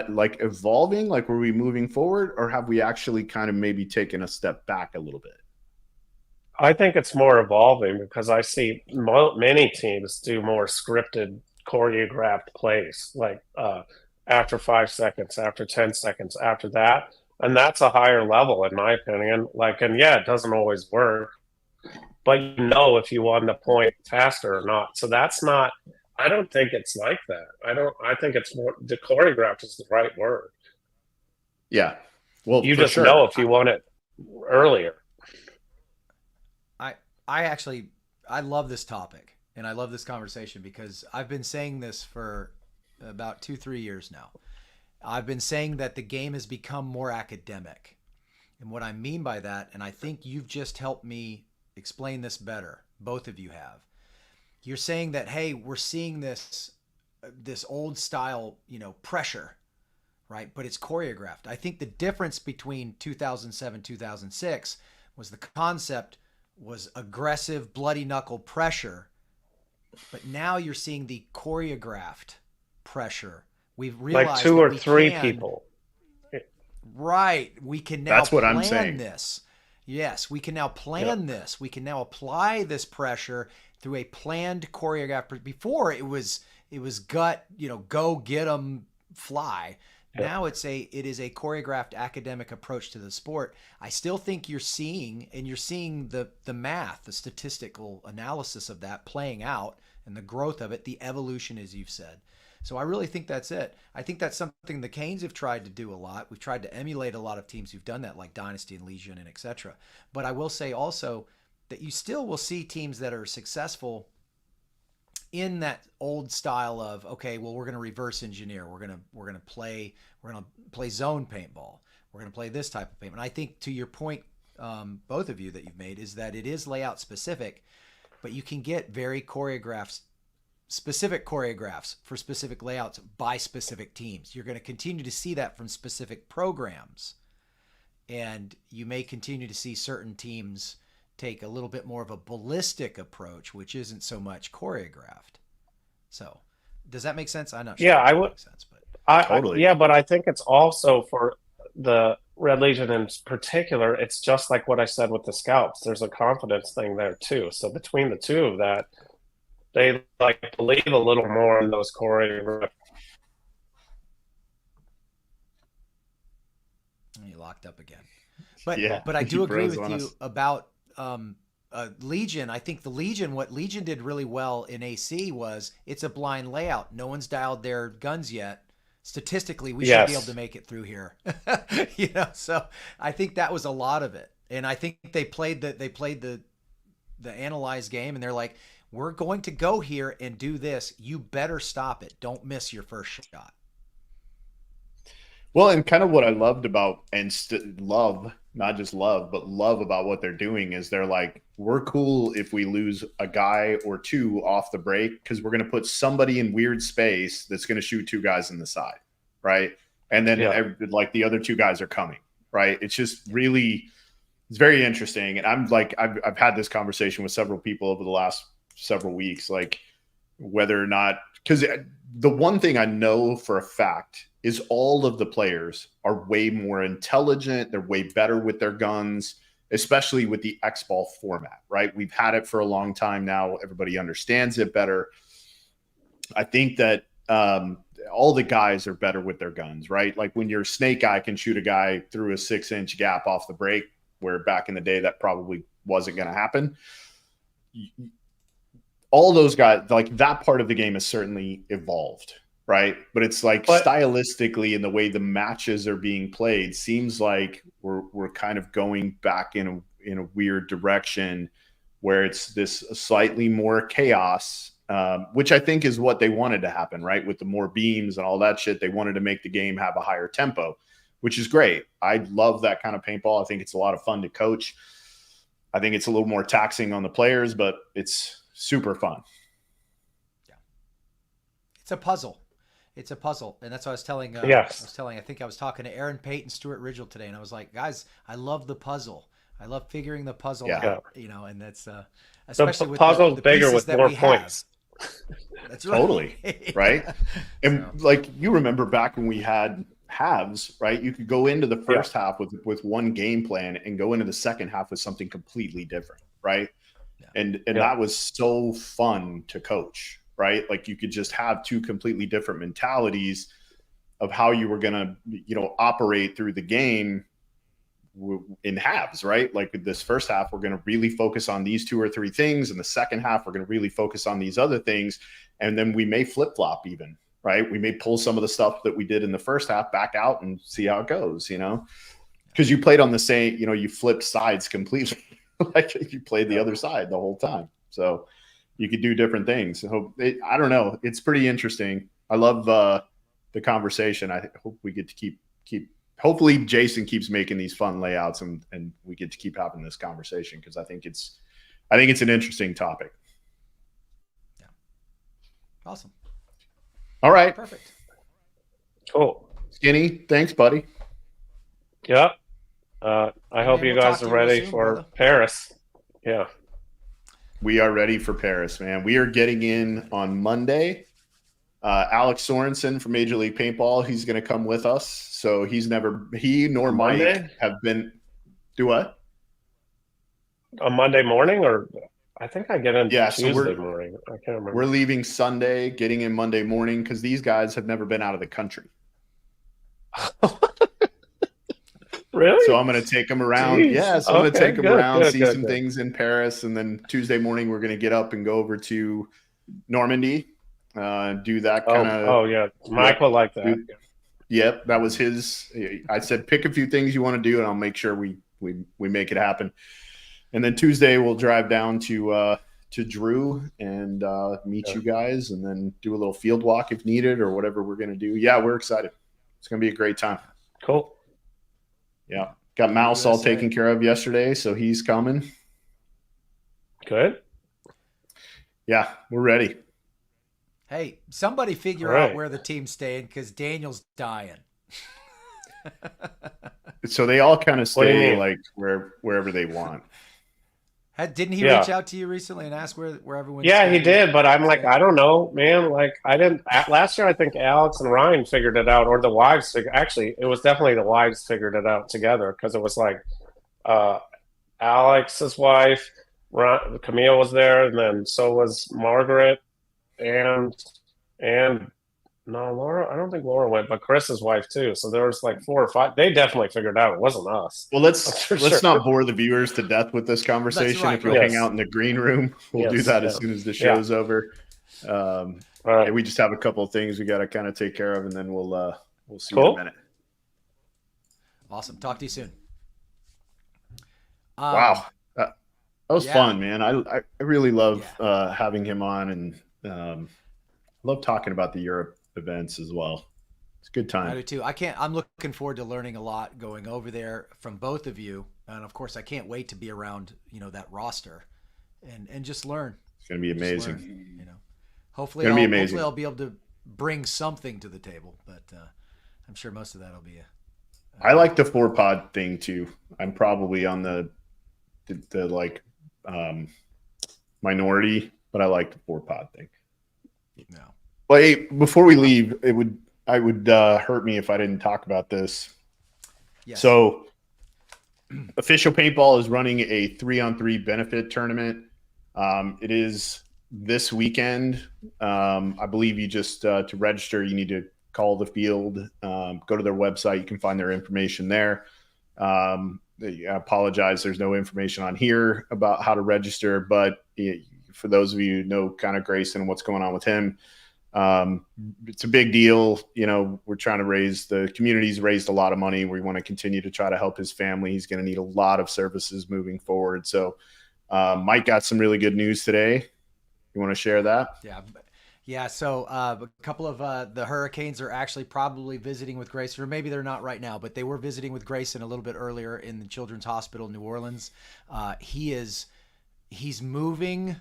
S5: like evolving? Like, were we moving forward, or have we actually kind of maybe taken a step back a little bit?
S6: I think it's more evolving because I see many teams do more scripted, choreographed plays, like after 5 seconds, after 10 seconds, after that. And that's a higher level, in my opinion. Like, and it doesn't always work, but you know if you won the point faster or not. So that's not, I don't think it's like that. I think it's more, the choreographed is the right word.
S5: Yeah. Well,
S6: you just know if you won it earlier.
S4: I love this topic and I love this conversation because I've been saying this for about 2-3 years now. I've been saying that the game has become more academic. And what I mean by that, and I think you've just helped me explain this better, both of you have. You're saying that, hey, we're seeing this old style, pressure, right? But it's choreographed. I think the difference between 2007, 2006 was the concept was aggressive, bloody knuckle pressure. But now you're seeing the choreographed pressure. We've realized
S6: like 2 or 3 people.
S4: Right. We can now plan this. Yes, we can now plan this. We can now apply this pressure through a planned choreographed. Before it was gut, go get them, fly. Now it is a choreographed academic approach to the sport. I still think you're seeing the math, the statistical analysis of that playing out and the growth of it, the evolution, as you've said. So I really think that's it. I think that's something the Canes have tried to do a lot. We've tried to emulate a lot of teams who've done that, like Dynasty and Legion and etc. But I will say also that you still will see teams that are successful in that old style of, okay, well, we're going to reverse engineer. We're going to play zone paintball. We're going to play this type of paintball. And I think to your point, both of you that you've made, is that it is layout specific. but you can get very specific choreographs for specific layouts by specific teams. You're going to continue to see that from specific programs. And you may continue to see certain teams take a little bit more of a ballistic approach, which isn't so much choreographed. So does that make sense? I'm not sure.
S6: Yeah, I would.
S4: Makes sense, but
S6: Totally. Yeah, but I think it's also for the Red Legion in particular, it's just like what I said with the Scalps. There's a confidence thing there too. So between the two of that, they like believe a little more in those choreographed.
S4: You locked up again. But I do agree with you about Legion. I think the Legion, what Legion did really well in AC was it's a blind layout. No one's dialed their guns yet. Statistically, we should be able to make it through here. So I think that was a lot of it. And I think they played the analyze game, and they're like, we're going to go here and do this. You better stop it. Don't miss your first shot.
S5: Well, and kind of what I loved about not just love, but love about what they're doing is they're like, we're cool if we lose a guy or two off the break because we're going to put somebody in weird space that's going to shoot two guys in the side, right? And then like the other two guys are coming, right? It's just really, it's very interesting. And I'm like, I've had this conversation with several people over the last several weeks, like whether or not, because the one thing I know for a fact is all of the players are way more intelligent. They're way better with their guns, especially with the X-Ball format, right? We've had it for a long time now. Everybody understands it better. I think that all the guys are better with their guns, right? Like when your snake eye can shoot a guy through a 6-inch gap off the break, where back in the day that probably wasn't going to happen. All those guys, like that part of the game has certainly evolved, right? But it's like stylistically in the way the matches are being played seems like we're kind of going back in a weird direction where it's this slightly more chaos, which I think is what they wanted to happen, right? With the more beams and all that shit, they wanted to make the game have a higher tempo, which is great. I love that kind of paintball. I think it's a lot of fun to coach. I think it's a little more taxing on the players, but it's super fun.
S4: Yeah. It's a puzzle. It's a puzzle. And that's what I was telling. I think I was talking to Aaron Pate, Stuart Ridgel today. And I was like, guys, I love the puzzle. I love figuring the puzzle out, and that's, especially
S6: the
S4: with
S6: puzzle's
S4: the
S6: bigger with more points.
S4: That's right.
S5: Totally. Right. And like, you remember back when we had halves, right? You could go into the first half with one game plan and go into the second half with something completely different. Right. And that was so fun to coach, right? Like you could just have two completely different mentalities of how you were going to, operate through the game in halves, right? Like with this first half, we're going to really focus on these two or three things. And the second half, we're going to really focus on these other things. And then we may flip-flop even, right? We may pull some of the stuff that we did in the first half back out and see how it goes, because you played on the same, you flipped sides completely. Like you played the other side the whole time. So you could do different things. So I don't know. It's pretty interesting. I love the conversation. I hope we get to keep hopefully Jason keeps making these fun layouts and we get to keep having this conversation because I think it's an interesting topic.
S4: Yeah. Awesome.
S5: All right.
S4: Perfect.
S6: Cool.
S5: Skinny, thanks, buddy.
S6: Yeah. I hope you guys are ready for Paris. Yeah.
S5: We are ready for Paris, man. We are getting in on Monday. Alex Sorensen from Major League Paintball, he's going to come with us. So he nor Mike have been. Do what?
S6: On Monday morning, or I think I get in Tuesday morning. I can't remember.
S5: We're leaving Sunday, getting in Monday morning because these guys have never been out of the country.
S6: Really?
S5: So I'm going to take them around. Jeez. Yeah, so I'm going to take them around, see some things in Paris, and then Tuesday morning we're going to get up and go over to Normandy, do that kind of.
S6: Oh yeah, Mike will like that.
S5: Yep, that was his. I said pick a few things you want to do, and I'll make sure we make it happen. And then Tuesday we'll drive down to Drew and meet you guys, and then do a little field walk if needed or whatever we're going to do. Yeah, we're excited. It's going to be a great time.
S6: Cool.
S5: Yeah. Got Mouse all taken care of yesterday, so he's coming.
S6: Good.
S5: Yeah, we're ready.
S4: Hey, somebody figure out where the team's staying because Daniel's dying.
S5: So they all kind of stay like wherever they want.
S4: Didn't he reach out to you recently and ask where everyone's
S6: Yeah, he did, but I'm like, I don't know, man. Like, I didn't last year. I think Alex and Ryan figured it out, or the wives actually, it was definitely the wives figured it out together, because it was like Alex's wife, Camille was there, and then so was Margaret, and no, Laura. I don't think Laura went, but Chris's wife too. So there was like 4 or 5. They definitely figured it out. It wasn't us.
S5: Well, let's not bore the viewers to death with this conversation.
S4: Right,
S5: if you'll hang out in the green room, we'll do that as soon as the show's over. All right. We just have a couple of things we got to kind of take care of, and then we'll see you in a minute.
S4: Awesome. Talk to you soon.
S5: Wow, that was fun, man. I really love having him on, and love talking about the Europe events as well. It's a good time.
S4: I do too. I'm looking forward to learning a lot going over there from both of you, and of course I can't wait to be around that roster and just learn.
S5: It's going to be amazing.
S4: Hopefully I'll be able to bring something to the table, but I'm sure most of that will be
S5: I like the 4-pod thing too. I'm probably on the like minority, but I like the 4-pod thing.
S4: No.
S5: Well, hey, before we leave, it would hurt me if I didn't talk about this. Yes. So, Official Paintball is running a 3-on-3 benefit tournament. It is this weekend. I believe you just to register, you need to call the field, go to their website. You can find their information there. I apologize, there's no information on here about how to register, but for those of you who know kind of Grayson and what's going on with him, it's a big deal. We're trying to the community's raised a lot of money. We want to continue to try to help his family. He's going to need a lot of services moving forward. So Mike got some really good news today. You want to share that?
S4: Yeah. So a couple of the Hurricanes are actually probably visiting with Grayson, or maybe they're not right now, but they were visiting with Grayson a little bit earlier in the Children's Hospital in New Orleans. He's moving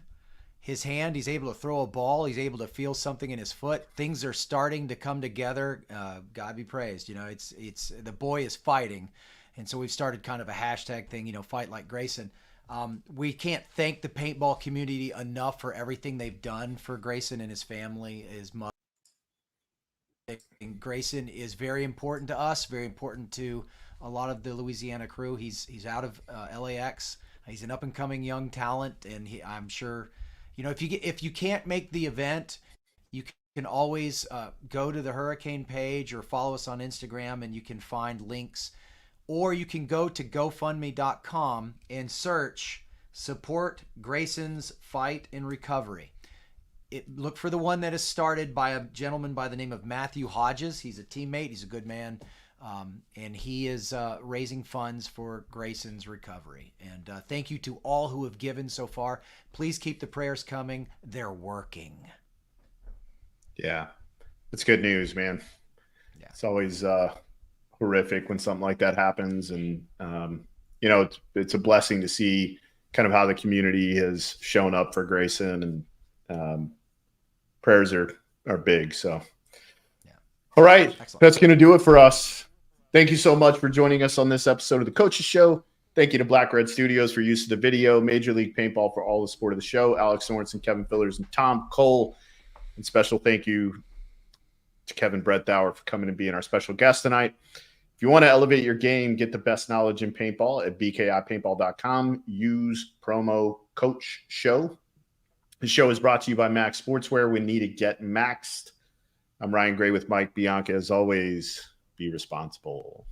S4: his hand. He's able to throw a ball. He's able to feel something in his foot. Things are starting to come together. God be praised. It's the boy is fighting. And so we've started kind of a hashtag thing, fight like Grayson. We can't thank the paintball community enough for everything they've done for Grayson and his family, his mother. Grayson is very important to us, very important to a lot of the Louisiana crew. He's out of LAX. He's an up-and-coming young talent, and I'm sure, if you can't make the event, you can always go to the Hurricane page or follow us on Instagram, and you can find links. Or you can go to GoFundMe.com and search Support Grayson's Fight and Recovery. Look for the one that is started by a gentleman by the name of Matthew Hodges. He's a teammate. He's a good man. And he is raising funds for Grayson's recovery. And thank you to all who have given so far. Please keep the prayers coming. They're working.
S5: Yeah. That's good news, man. Yeah. It's always horrific when something like that happens. And, it's a blessing to see kind of how the community has shown up for Grayson, and prayers are big. So, yeah. All right. Excellent. That's going to do it for us. Thank you so much for joining us on this episode of the Coaches Show. Thank you to Black Red Studios for use of the video, Major League Paintball for all the support of the show, Alex Sorensen, Kevin Fillers, and Tom Cole. And special thank you to Kevin Bredthauer for coming and being our special guest tonight. If you want to elevate your game, get the best knowledge in paintball at bkipaintball.com. Use promo Coach Show. The show is brought to you by Max Sportswear. We need to get maxed. I'm Ryan Gray with Mike Bianca. As always, be responsible.